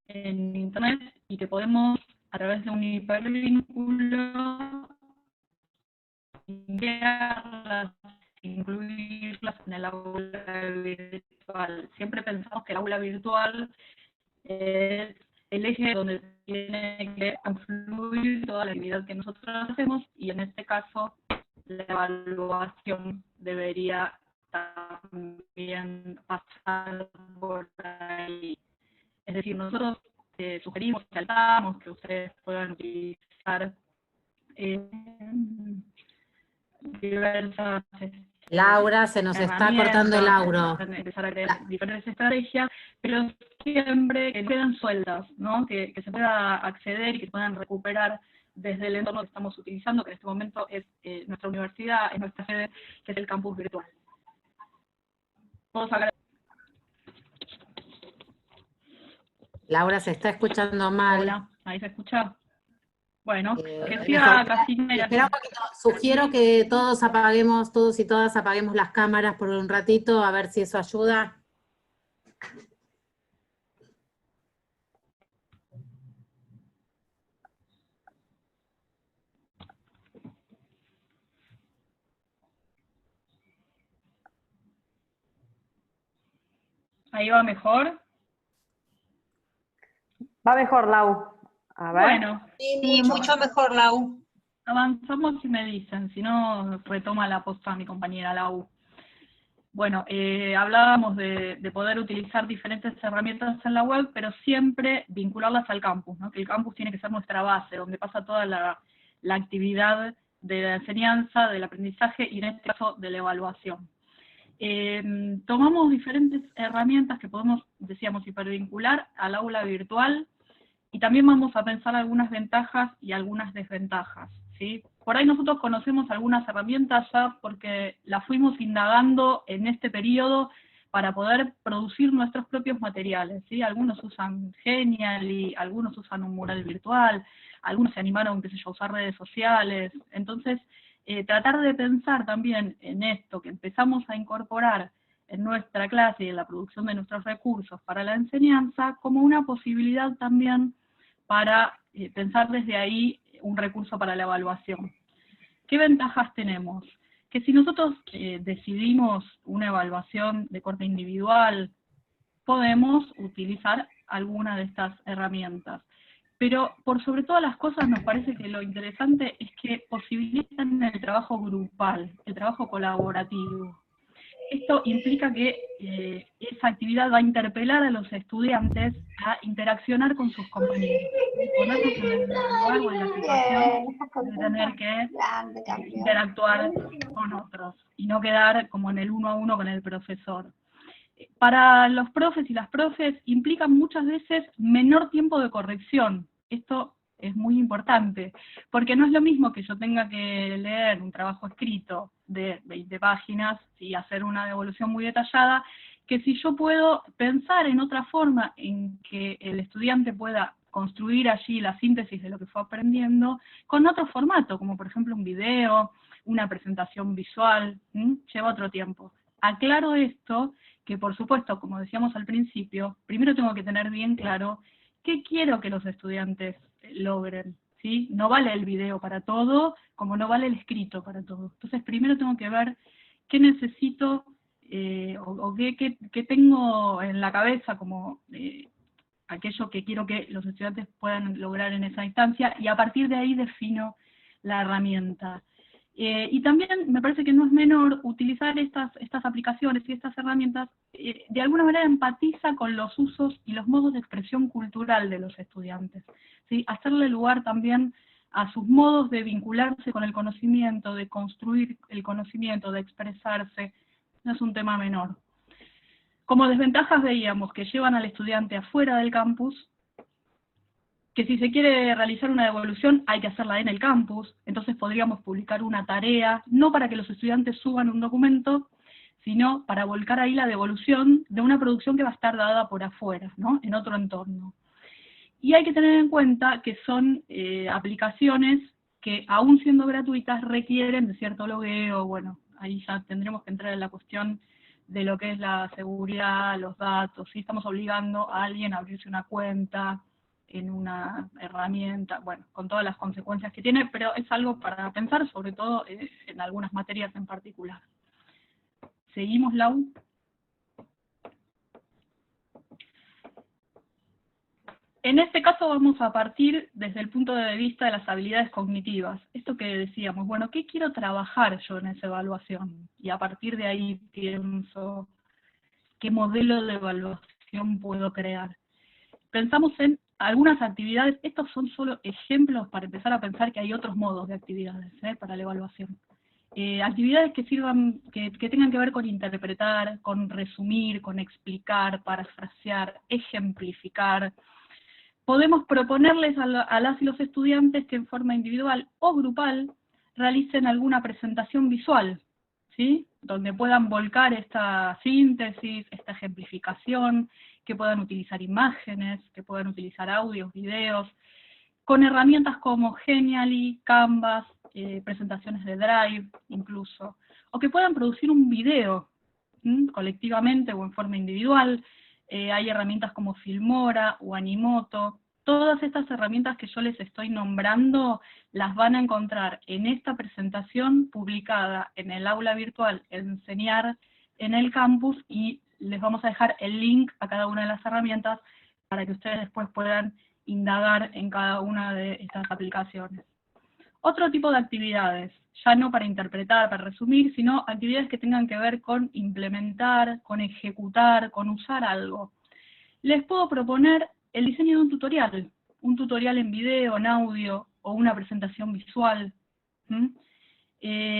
en internet y que podemos, a través de un hipervínculo, enviarlas, incluirlas en el aula virtual. Siempre pensamos que el aula virtual es el eje donde tiene que confluir toda la actividad que nosotros hacemos, y en este caso la evaluación debería también pasar por ahí. Es decir, nosotros sugerimos, saltamos que ustedes puedan utilizar diversas Laura, se nos está cortando el audio. Empezar a crear diferentes estrategias, pero siempre que quedan sueltas, ¿no? Que se pueda acceder y que puedan recuperar desde el entorno que estamos utilizando, que en este momento es nuestra universidad, es nuestra sede, que es el campus virtual. ¿Puedo sacar? Laura, se está escuchando mal. Hola, ¿ahí se escucha? Bueno, que siga Casina y espera un poquito. Sugiero que todos y todas apaguemos las cámaras por un ratito, a ver si eso ayuda. Ahí va mejor. Va mejor, Lau. A ver. Bueno, Sí, mucho mejor, Lau. avanzamos y me dicen, si no retoma la posta mi compañera Lau. Bueno, hablábamos de poder utilizar diferentes herramientas en la web, pero siempre vincularlas al campus, ¿no? Que el campus tiene que ser nuestra base, donde pasa toda la actividad de la enseñanza, del aprendizaje y en este caso de la evaluación. Tomamos diferentes herramientas que podemos, decíamos, hipervincular al aula virtual, y también vamos a pensar algunas ventajas y algunas desventajas, ¿sí? Por ahí nosotros conocemos algunas herramientas ya porque las fuimos indagando en este periodo para poder producir nuestros propios materiales, ¿sí? Algunos usan Genially, algunos usan un mural virtual, algunos se animaron, qué sé yo, a usar redes sociales. Entonces, tratar de pensar también en esto que empezamos a incorporar en nuestra clase y en la producción de nuestros recursos para la enseñanza, como una posibilidad también para pensar desde ahí un recurso para la evaluación. ¿Qué ventajas tenemos? Que si nosotros decidimos una evaluación de corte individual, podemos utilizar alguna de estas herramientas. Pero por sobre todas las cosas nos parece que lo interesante es que posibilitan el trabajo grupal, el trabajo colaborativo. Esto implica que esa actividad va a interpelar a los estudiantes a interaccionar con sus compañeros, y ponernos en el lugar o en la situación de tener que interactuar con otros, y no quedar como en el uno a uno con el profesor. Para los profes y las profes implica muchas veces menor tiempo de corrección. Esto es muy importante, porque no es lo mismo que yo tenga que leer un trabajo escrito de 20 páginas y hacer una devolución muy detallada, que si yo puedo pensar en otra forma en que el estudiante pueda construir allí la síntesis de lo que fue aprendiendo, con otro formato, como por ejemplo un video, una presentación visual, lleva otro tiempo. Aclaro esto, que por supuesto, como decíamos al principio, primero tengo que tener bien claro qué quiero que los estudiantes logren, ¿sí? No vale el video para todo, como no vale el escrito para todo. Entonces primero tengo que ver qué necesito o qué tengo en la cabeza como aquello que quiero que los estudiantes puedan lograr en esa instancia, y a partir de ahí defino la herramienta. Y también me parece que no es menor utilizar estas aplicaciones y estas herramientas, de alguna manera empatiza con los usos y los modos de expresión cultural de los estudiantes, ¿sí? Hacerle lugar también a sus modos de vincularse con el conocimiento, de construir el conocimiento, de expresarse, no es un tema menor. Como desventajas veíamos que llevan al estudiante afuera del campus, que si se quiere realizar una devolución hay que hacerla en el campus, entonces podríamos publicar una tarea, no para que los estudiantes suban un documento, sino para volcar ahí la devolución de una producción que va a estar dada por afuera, ¿no? En otro entorno. Y hay que tener en cuenta que son aplicaciones que, aún siendo gratuitas, requieren de cierto logueo. Bueno, ahí ya tendremos que entrar en la cuestión de lo que es la seguridad, los datos, ¿sí? Estamos obligando a alguien a abrirse una cuenta en una herramienta, bueno, con todas las consecuencias que tiene, pero es algo para pensar, sobre todo en algunas materias en particular. ¿Seguimos, Lau? En este caso vamos a partir desde el punto de vista de las habilidades cognitivas. Esto que decíamos, bueno, ¿qué quiero trabajar yo en esa evaluación? Y a partir de ahí pienso, ¿qué modelo de evaluación puedo crear? Pensamos en algunas actividades, estos son solo ejemplos para empezar a pensar que hay otros modos de actividades para la evaluación. Actividades que sirvan, que tengan que ver con interpretar, con resumir, con explicar, parafrasear, ejemplificar. Podemos proponerles a las y los estudiantes que en forma individual o grupal realicen alguna presentación visual, ¿sí? Donde puedan volcar esta síntesis, esta ejemplificación, que puedan utilizar imágenes, que puedan utilizar audios, videos, con herramientas como Genially, Canvas, presentaciones de Drive incluso, o que puedan producir un video colectivamente o en forma individual. Hay herramientas como Filmora o Animoto. Todas estas herramientas que yo les estoy nombrando las van a encontrar en esta presentación publicada en el aula virtual Enseñar en el campus, y les vamos a dejar el link a cada una de las herramientas para que ustedes después puedan indagar en cada una de estas aplicaciones. Otro tipo de actividades, ya no para interpretar, para resumir, sino actividades que tengan que ver con implementar, con ejecutar, con usar algo. Les puedo proponer el diseño de un tutorial en video, en audio, o una presentación visual.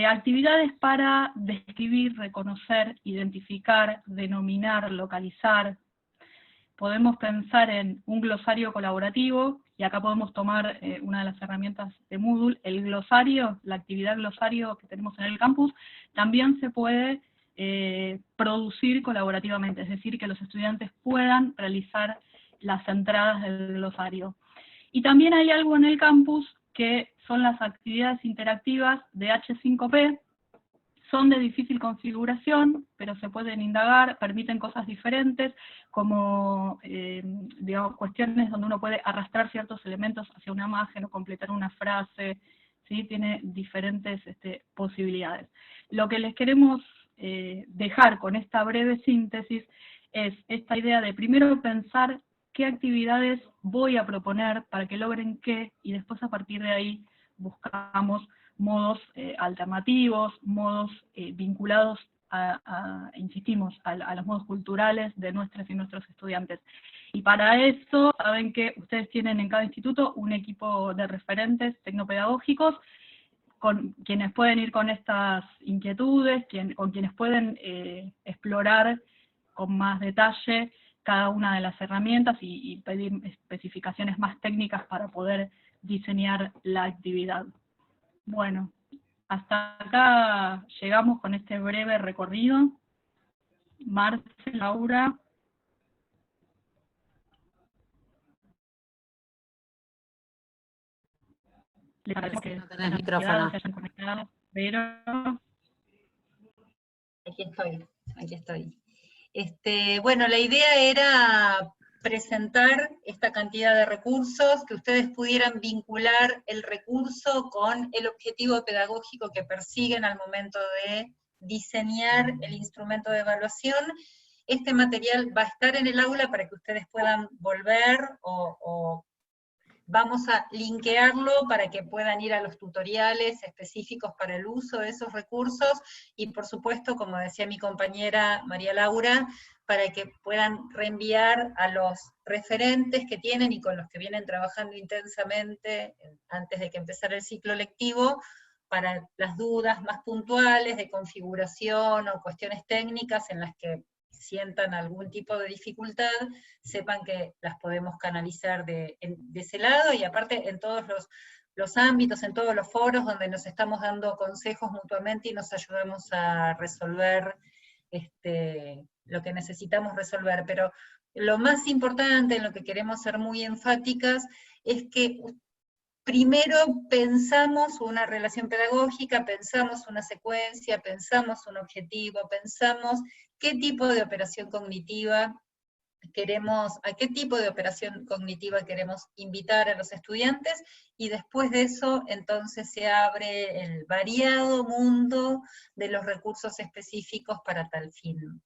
Actividades para describir, reconocer, identificar, denominar, localizar. Podemos pensar en un glosario colaborativo, y acá podemos tomar una de las herramientas de Moodle, el glosario, la actividad glosario que tenemos en el campus, también se puede producir colaborativamente, es decir, que los estudiantes puedan realizar las entradas del glosario. Y también hay algo en el campus que son las actividades interactivas de H5P, son de difícil configuración, pero se pueden indagar, permiten cosas diferentes, como digamos, cuestiones donde uno puede arrastrar ciertos elementos hacia una imagen o completar una frase, ¿sí? Tiene diferentes posibilidades. Lo que les queremos dejar con esta breve síntesis es esta idea de primero pensar qué actividades voy a proponer para que logren qué, y después a partir de ahí buscamos modos alternativos, modos vinculados insistimos, a los modos culturales de nuestras y nuestros estudiantes. Y para eso, saben que ustedes tienen en cada instituto un equipo de referentes tecnopedagógicos, con quienes pueden ir con estas inquietudes, con quienes pueden explorar con más detalle cada una de las herramientas y pedir especificaciones más técnicas para poder diseñar la actividad. Bueno, hasta acá llegamos con este breve recorrido. Marce, Laura. Les agradezco que No tenés micrófono. se hayan conectado. Pero Aquí estoy. Bueno, la idea era presentar esta cantidad de recursos, que ustedes pudieran vincular el recurso con el objetivo pedagógico que persiguen al momento de diseñar el instrumento de evaluación. Este material va a estar en el aula para que ustedes puedan volver o vamos a linkearlo para que puedan ir a los tutoriales específicos para el uso de esos recursos, y por supuesto, como decía mi compañera María Laura, para que puedan reenviar a los referentes que tienen y con los que vienen trabajando intensamente antes de que empezara el ciclo lectivo, para las dudas más puntuales de configuración o cuestiones técnicas en las que sientan algún tipo de dificultad, sepan que las podemos canalizar de ese lado, y aparte en todos los ámbitos, en todos los foros donde nos estamos dando consejos mutuamente y nos ayudamos a resolver lo que necesitamos resolver. Pero lo más importante, en lo que queremos ser muy enfáticas, es que primero pensamos una relación pedagógica, pensamos una secuencia, pensamos un objetivo, pensamos qué tipo de operación cognitiva a qué tipo de operación cognitiva queremos invitar a los estudiantes, y después de eso entonces se abre el variado mundo de los recursos específicos para tal fin.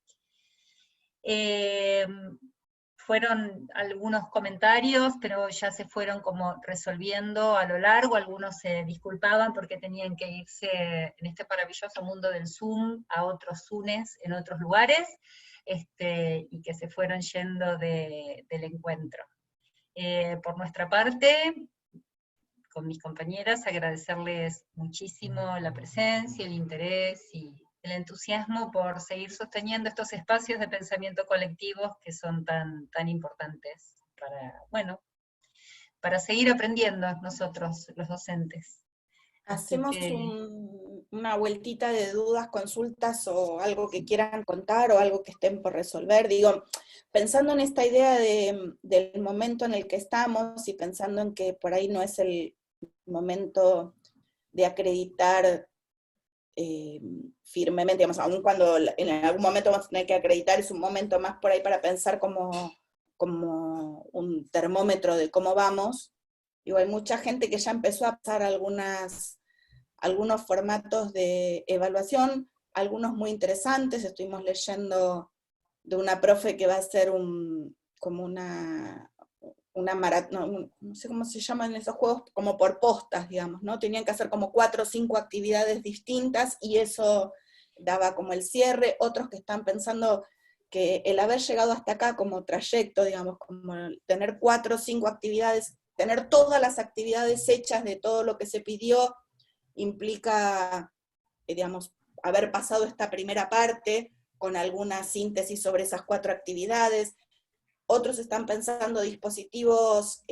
Fueron algunos comentarios, pero ya se fueron como resolviendo a lo largo. Algunos se disculpaban porque tenían que irse en este maravilloso mundo del Zoom a otros Zooms en otros lugares, y que se fueron yendo del encuentro. Por nuestra parte, con mis compañeras, agradecerles muchísimo la presencia, el interés y el entusiasmo por seguir sosteniendo estos espacios de pensamiento colectivos que son tan importantes para seguir aprendiendo nosotros, los docentes. Hacemos una vueltita de dudas, consultas, o algo que quieran contar, o algo que estén por resolver. Digo, pensando en esta idea del momento en el que estamos, y pensando en que por ahí no es el momento de acreditar firmemente, digamos, aun cuando en algún momento vamos a tener que acreditar, es un momento más por ahí para pensar como un termómetro de cómo vamos. Digo, hay mucha gente que ya empezó a pasar algunos formatos de evaluación, algunos muy interesantes. Estuvimos leyendo de una profe que va a hacer como una maratón, no sé cómo se llaman esos juegos, como por postas, digamos, ¿no? Tenían que hacer como 4 o 5 actividades distintas, y eso daba como el cierre. Otros que están pensando que el haber llegado hasta acá como trayecto, digamos, como tener 4 o 5 actividades, tener todas las actividades hechas de todo lo que se pidió, implica, digamos, haber pasado esta primera parte con alguna síntesis sobre esas 4 actividades. Otros están pensando dispositivos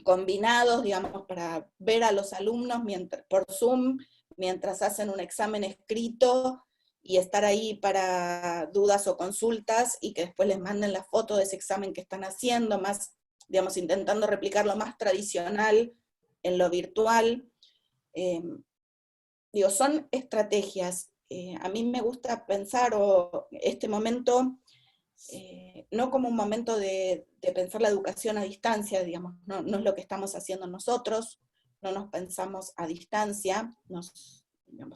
combinados, digamos, para ver a los alumnos por Zoom, mientras hacen un examen escrito, y estar ahí para dudas o consultas, y que después les manden la foto de ese examen que están haciendo, más, digamos, intentando replicar lo más tradicional en lo virtual. Digo, son estrategias. A mí me gusta pensar este momento no como un momento de pensar la educación a distancia, digamos, no es lo que estamos haciendo nosotros, no nos pensamos a distancia, digamos,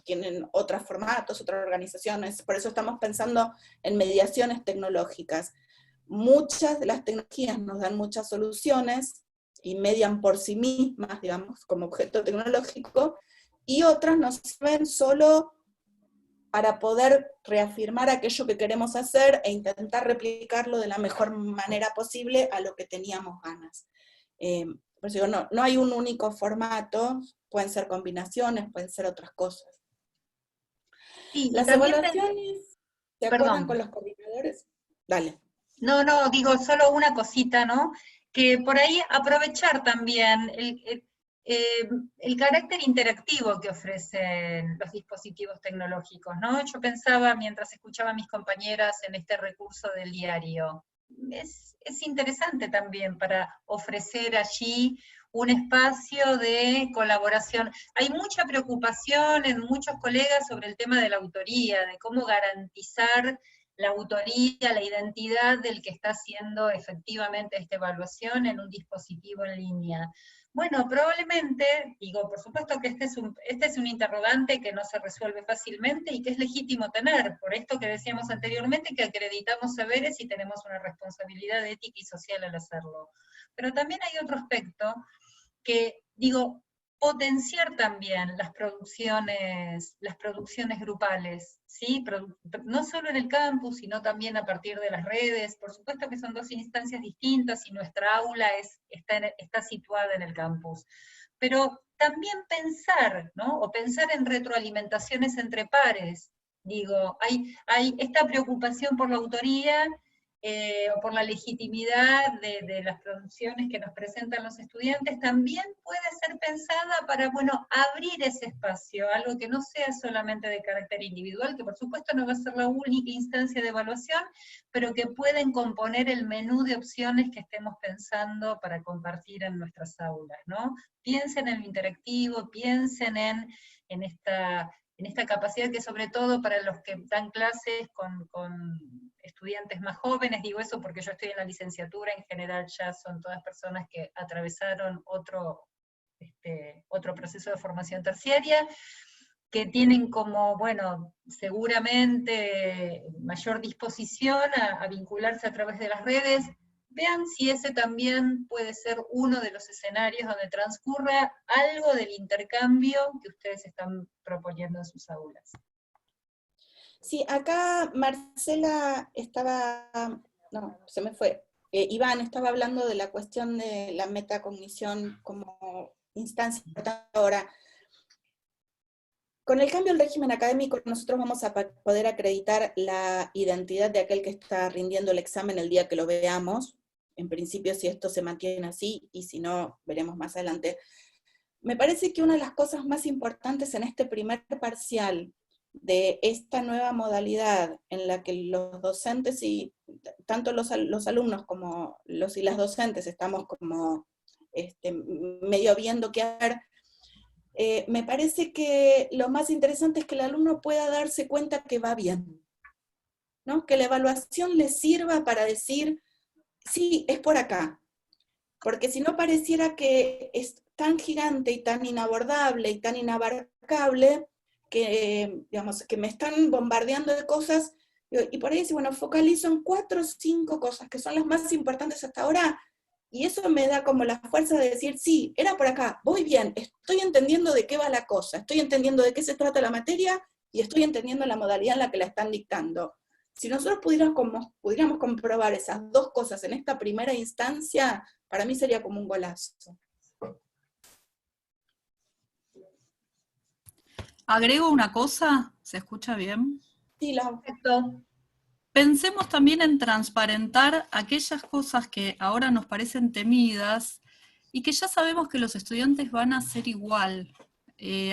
tienen otros formatos, otras organizaciones, por eso estamos pensando en mediaciones tecnológicas. Muchas de las tecnologías nos dan muchas soluciones y median por sí mismas, digamos, como objeto tecnológico, y otras nos sirven solo para poder reafirmar aquello que queremos hacer e intentar replicarlo de la mejor manera posible a lo que teníamos ganas. Por eso digo, no hay un único formato, pueden ser combinaciones, pueden ser otras cosas. Sí, Las evaluaciones, ¿se acuerdan con los coordinadores? Dale. No, digo solo una cosita, ¿no? Que por ahí aprovechar también el carácter interactivo que ofrecen los dispositivos tecnológicos, ¿no? Yo pensaba, mientras escuchaba a mis compañeras en este recurso del diario, es interesante también para ofrecer allí un espacio de colaboración. Hay mucha preocupación en muchos colegas sobre el tema de la autoría, de cómo garantizar la autoría, la identidad del que está haciendo efectivamente esta evaluación en un dispositivo en línea. Bueno, probablemente, digo, por supuesto que este es un interrogante que no se resuelve fácilmente y que es legítimo tener, por esto que decíamos anteriormente, que acreditamos saberes y tenemos una responsabilidad ética y social al hacerlo. Pero también hay otro aspecto que, digo, potenciar también las producciones grupales, ¿sí? No solo en el campus, sino también a partir de las redes. Por supuesto que son dos instancias distintas y nuestra aula está situada en el campus. Pero también pensar, ¿no? O pensar en retroalimentaciones entre pares. Digo, hay esta preocupación por la autoría, o por la legitimidad de las producciones que nos presentan los estudiantes, también puede ser pensada para, bueno, abrir ese espacio, algo que no sea solamente de carácter individual, que por supuesto no va a ser la única instancia de evaluación, pero que pueden componer el menú de opciones que estemos pensando para compartir en nuestras aulas, ¿no? Piensen en lo interactivo, piensen en esta capacidad que sobre todo para los que dan clases con estudiantes más jóvenes, digo eso porque yo estoy en la licenciatura, en general ya son todas personas que atravesaron otro proceso de formación terciaria, que tienen como, bueno, seguramente mayor disposición a vincularse a través de las redes. Vean si ese también puede ser uno de los escenarios donde transcurra algo del intercambio que ustedes están proponiendo en sus aulas. Sí, acá Marcela estaba, no, se me fue. Iván estaba hablando de la cuestión de la metacognición como instancia ahora. Con el cambio del régimen académico, nosotros vamos a poder acreditar la identidad de aquel que está rindiendo el examen el día que lo veamos. En principio, si esto se mantiene así, y si no, veremos más adelante. Me parece que una de las cosas más importantes en este primer parcial de esta nueva modalidad, en la que los docentes y tanto los alumnos como los y las docentes estamos como medio viendo qué hacer, me parece que lo más interesante es que el alumno pueda darse cuenta que va bien, ¿no? Que la evaluación le sirva para decir, sí, es por acá. Porque si no pareciera que es tan gigante y tan inabordable y tan inabarcable, que, digamos, que me están bombardeando de cosas, Y por ahí dice, bueno, focalizo en 4 o 5 cosas que son las más importantes hasta ahora, y eso me da como la fuerza de decir, sí, era por acá, voy bien, estoy entendiendo de qué va la cosa, estoy entendiendo de qué se trata la materia, y estoy entendiendo la modalidad en la que la están dictando. Si nosotros pudiéramos comprobar esas 2 cosas en esta primera instancia, para mí sería como un golazo. Agrego una cosa, ¿se escucha bien? Sí, Perfecto. Pensemos también en transparentar aquellas cosas que ahora nos parecen temidas y que ya sabemos que los estudiantes van a hacer igual.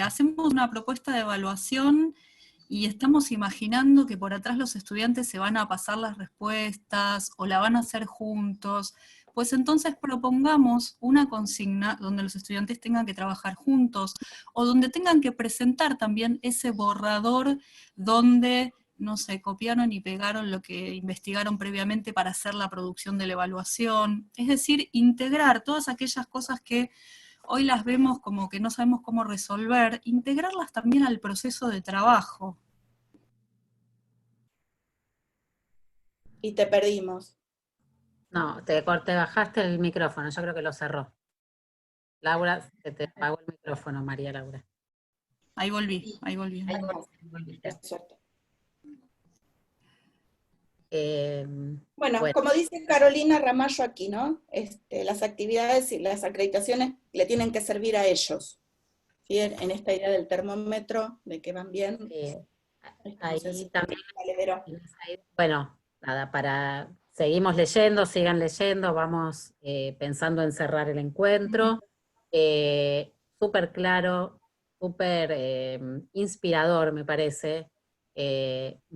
Hacemos una propuesta de evaluación y estamos imaginando que por atrás los estudiantes se van a pasar las respuestas o la van a hacer juntos. Pues entonces propongamos una consigna donde los estudiantes tengan que trabajar juntos o donde tengan que presentar también ese borrador donde no sé, copiaron y pegaron lo que investigaron previamente para hacer la producción de la evaluación. Es decir, integrar todas aquellas cosas que hoy las vemos como que no sabemos cómo resolver, integrarlas también al proceso de trabajo. Y te perdimos. No, te bajaste el micrófono, yo creo que lo cerró. Laura, se te apagó el micrófono, María Laura. Ahí volví. Ahí volviste, suerte. Bueno, como dice Carolina Ramallo aquí, ¿no? Las actividades y las acreditaciones le tienen que servir a ellos. ¿Sí? En esta idea del termómetro, de que van bien. Ahí también, vale, bueno, nada, seguimos leyendo, sigan leyendo, vamos pensando en cerrar el encuentro. Súper claro, súper inspirador, me parece.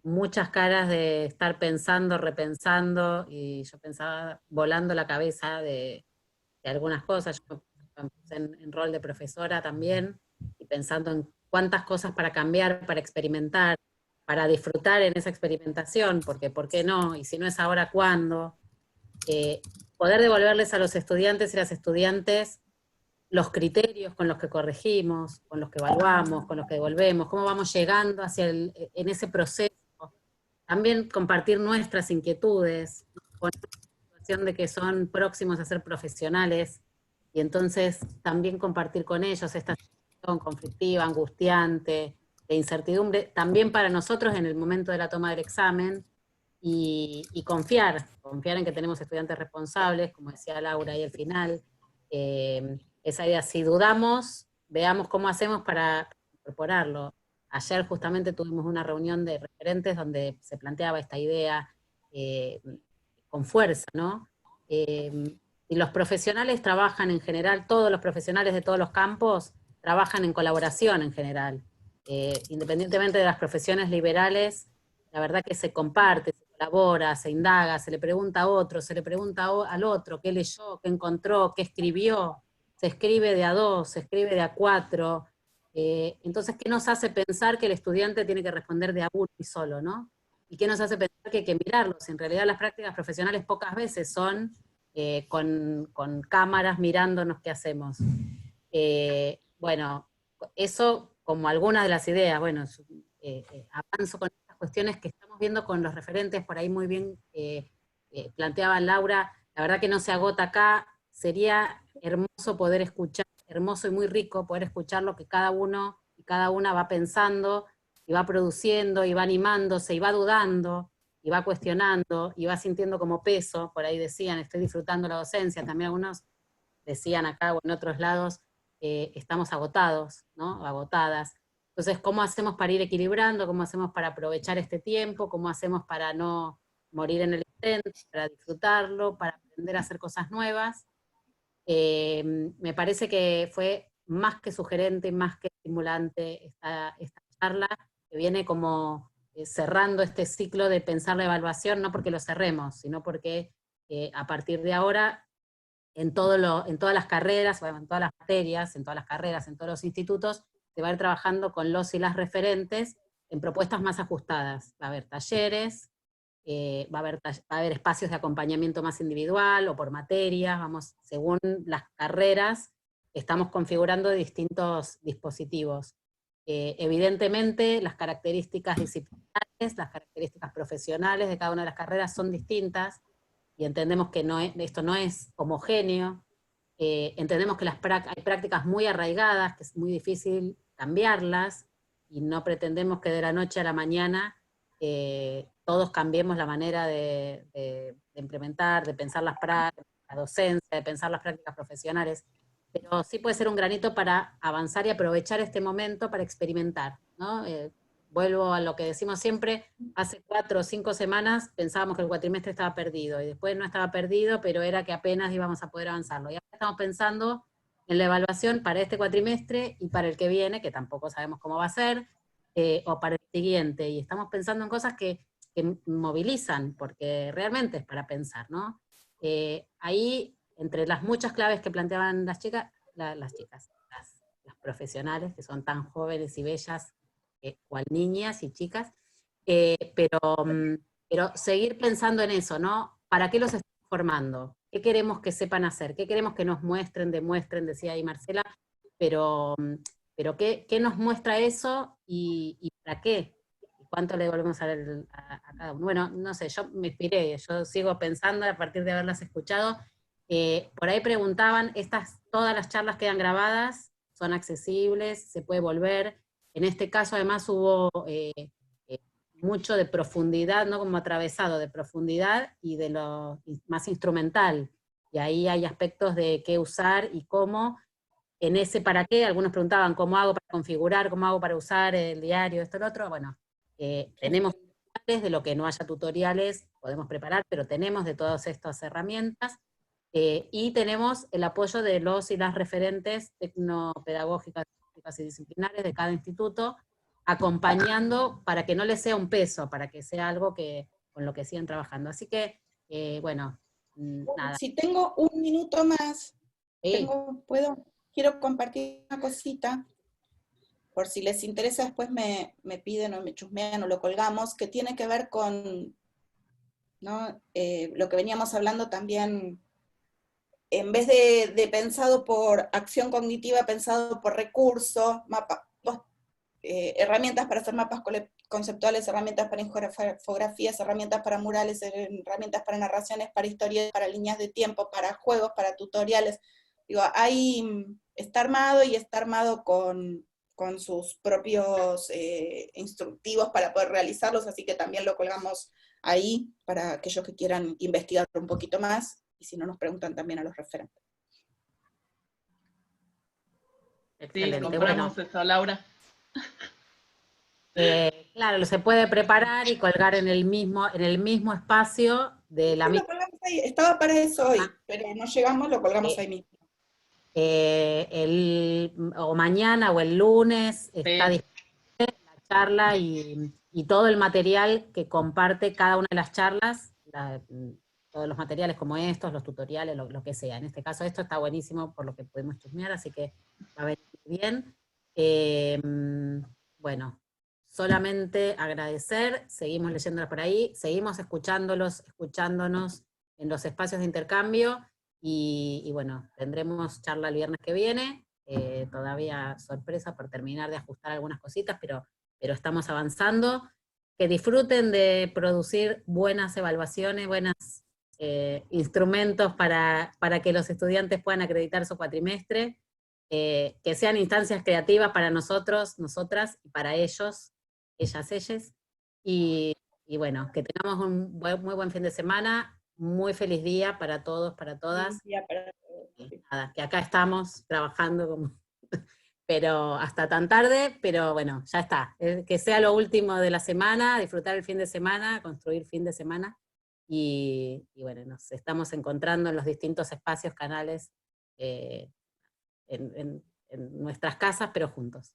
Muchas caras de estar pensando, repensando, y yo pensaba volando la cabeza de algunas cosas. Yo empecé en rol de profesora también, y pensando en cuántas cosas para cambiar, para experimentar, para disfrutar en esa experimentación, porque ¿por qué no? Y si no es ahora, ¿cuándo? Poder devolverles a los estudiantes y las estudiantes los criterios con los que corregimos, con los que evaluamos, con los que devolvemos, cómo vamos llegando en ese proceso. También compartir nuestras inquietudes, con la situación de que son próximos a ser profesionales, y entonces también compartir con ellos esta situación conflictiva, angustiante, de incertidumbre, también para nosotros en el momento de la toma del examen, y confiar en que tenemos estudiantes responsables, como decía Laura ahí al final. Esa idea, si dudamos, veamos cómo hacemos para incorporarlo. Ayer justamente tuvimos una reunión de referentes donde se planteaba esta idea con fuerza, ¿no? Y los profesionales trabajan en general, todos los profesionales de todos los campos trabajan en colaboración en general. Independientemente de las profesiones liberales, la verdad que se comparte, se colabora, se indaga, se le pregunta a otro, se le pregunta al otro qué leyó, qué encontró, qué escribió. Se escribe de a 2, se escribe de a 4. Entonces, ¿qué nos hace pensar que el estudiante tiene que responder de a uno y solo, ¿no? ¿Y qué nos hace pensar que hay que mirarlos? En realidad las prácticas profesionales pocas veces son con cámaras mirándonos qué hacemos. Bueno, eso como alguna de las ideas. Bueno, avanzo con estas cuestiones que estamos viendo con los referentes, por ahí muy bien planteaba Laura. La verdad que no se agota acá. Sería hermoso poder escuchar, hermoso y muy rico poder escuchar lo que cada uno y cada una va pensando, y va produciendo, y va animándose, y va dudando, y va cuestionando, y va sintiendo como peso. Por ahí decían, estoy disfrutando la docencia. También algunos decían acá o en otros lados, estamos agotados, ¿no? Agotadas. Entonces, ¿cómo hacemos para ir equilibrando? ¿Cómo hacemos para aprovechar este tiempo? ¿Cómo hacemos para no morir en el intento, para disfrutarlo, para aprender a hacer cosas nuevas? Me parece que fue más que sugerente, más que estimulante esta charla, que viene como cerrando este ciclo de pensar la evaluación, no porque lo cerremos, sino porque a partir de ahora, en todas las carreras, bueno, en todas las materias, en todas las carreras, en todos los institutos, se va a ir trabajando con los y las referentes en propuestas más ajustadas. Va a haber talleres, va a haber espacios de acompañamiento más individual o por materias, vamos, según las carreras, estamos configurando distintos dispositivos. Evidentemente, las características disciplinarias las características profesionales de cada una de las carreras son distintas, y entendemos que esto no es homogéneo. Entendemos que hay prácticas muy arraigadas, que es muy difícil cambiarlas, y no pretendemos que de la noche a la mañana todos cambiemos la manera de implementar, de pensar las prácticas, la docencia, de pensar las prácticas profesionales, pero sí puede ser un granito para avanzar y aprovechar este momento para experimentar, ¿no? Vuelvo a lo que decimos siempre, hace 4 o 5 semanas pensábamos que el cuatrimestre estaba perdido, y después no estaba perdido, pero era que apenas íbamos a poder avanzarlo. Y ahora estamos pensando en la evaluación para este cuatrimestre y para el que viene, que tampoco sabemos cómo va a ser, o para el siguiente, y estamos pensando en cosas que movilizan, porque realmente es para pensar, ¿no? Ahí, entre las muchas claves que planteaban las chicas, las profesionales, que son tan jóvenes y bellas, cual niñas y chicas, pero seguir pensando en eso, ¿no? ¿Para qué los estamos formando? ¿Qué queremos que sepan hacer? ¿Qué queremos que nos muestren, demuestren? Decía ahí Marcela, pero ¿qué nos muestra eso y para qué? ¿Cuánto le devolvemos a cada uno? Bueno, no sé, yo me inspiré, yo sigo pensando a partir de haberlas escuchado. Por ahí preguntaban, todas las charlas quedan grabadas, son accesibles, se puede volver. En este caso además hubo mucho de profundidad, no como atravesado, de profundidad y de lo más instrumental. Y ahí hay aspectos de qué usar y cómo. En ese para qué, algunos preguntaban cómo hago para configurar, cómo hago para usar el diario, esto, lo otro. Bueno, tenemos tutoriales, de lo que no haya tutoriales, podemos preparar, pero tenemos de todas estas herramientas. Y tenemos el apoyo de los y las referentes tecnopedagógicas y disciplinares de cada instituto, acompañando para que no les sea un peso, para que sea algo con lo que sigan trabajando. Así que, bueno, nada. Si tengo un minuto más, Sí. quiero compartir una cosita, por si les interesa después me piden o me chusmean o lo colgamos, que tiene que ver con, ¿no? Lo que veníamos hablando también, en vez de pensado por acción cognitiva, pensado por recursos, herramientas para hacer mapas conceptuales, herramientas para infografías, herramientas para murales, herramientas para narraciones, para historias, para líneas de tiempo, para juegos, para tutoriales. Digo, está armado y está armado con sus propios instructivos para poder realizarlos, así que también lo colgamos ahí para aquellos que quieran investigar un poquito más, y si no nos preguntan también a los referentes. Excelente. Sí, compramos eso, Laura. Claro, se puede preparar y colgar en el mismo espacio de la Lo misma. colgamos ahí. Estaba para eso hoy, pero no llegamos, lo colgamos ahí mismo. O mañana o el lunes está disponible la charla y todo el material que comparte cada una de las charlas, todos los materiales como estos, los tutoriales, lo que sea. En este caso esto está buenísimo por lo que pudimos chusmear, así que va a venir bien. Bueno, solamente agradecer, seguimos leyéndolos por ahí, seguimos escuchándonos en los espacios de intercambio, y bueno, tendremos charla el viernes que viene, todavía sorpresa por terminar de ajustar algunas cositas, pero estamos avanzando. Que disfruten de producir buenas evaluaciones, buenos instrumentos para que los estudiantes puedan acreditar su cuatrimestre, que sean instancias creativas para nosotros, nosotras, y para ellos, ellas, y bueno, que tengamos un muy buen fin de semana, muy feliz día para todos, para todas. Nada, que acá estamos trabajando pero hasta tan tarde, pero bueno, ya está. Que sea lo último de la semana, disfrutar el fin de semana, construir fin de semana, y bueno, nos estamos encontrando en los distintos espacios, canales, en nuestras casas, pero juntos.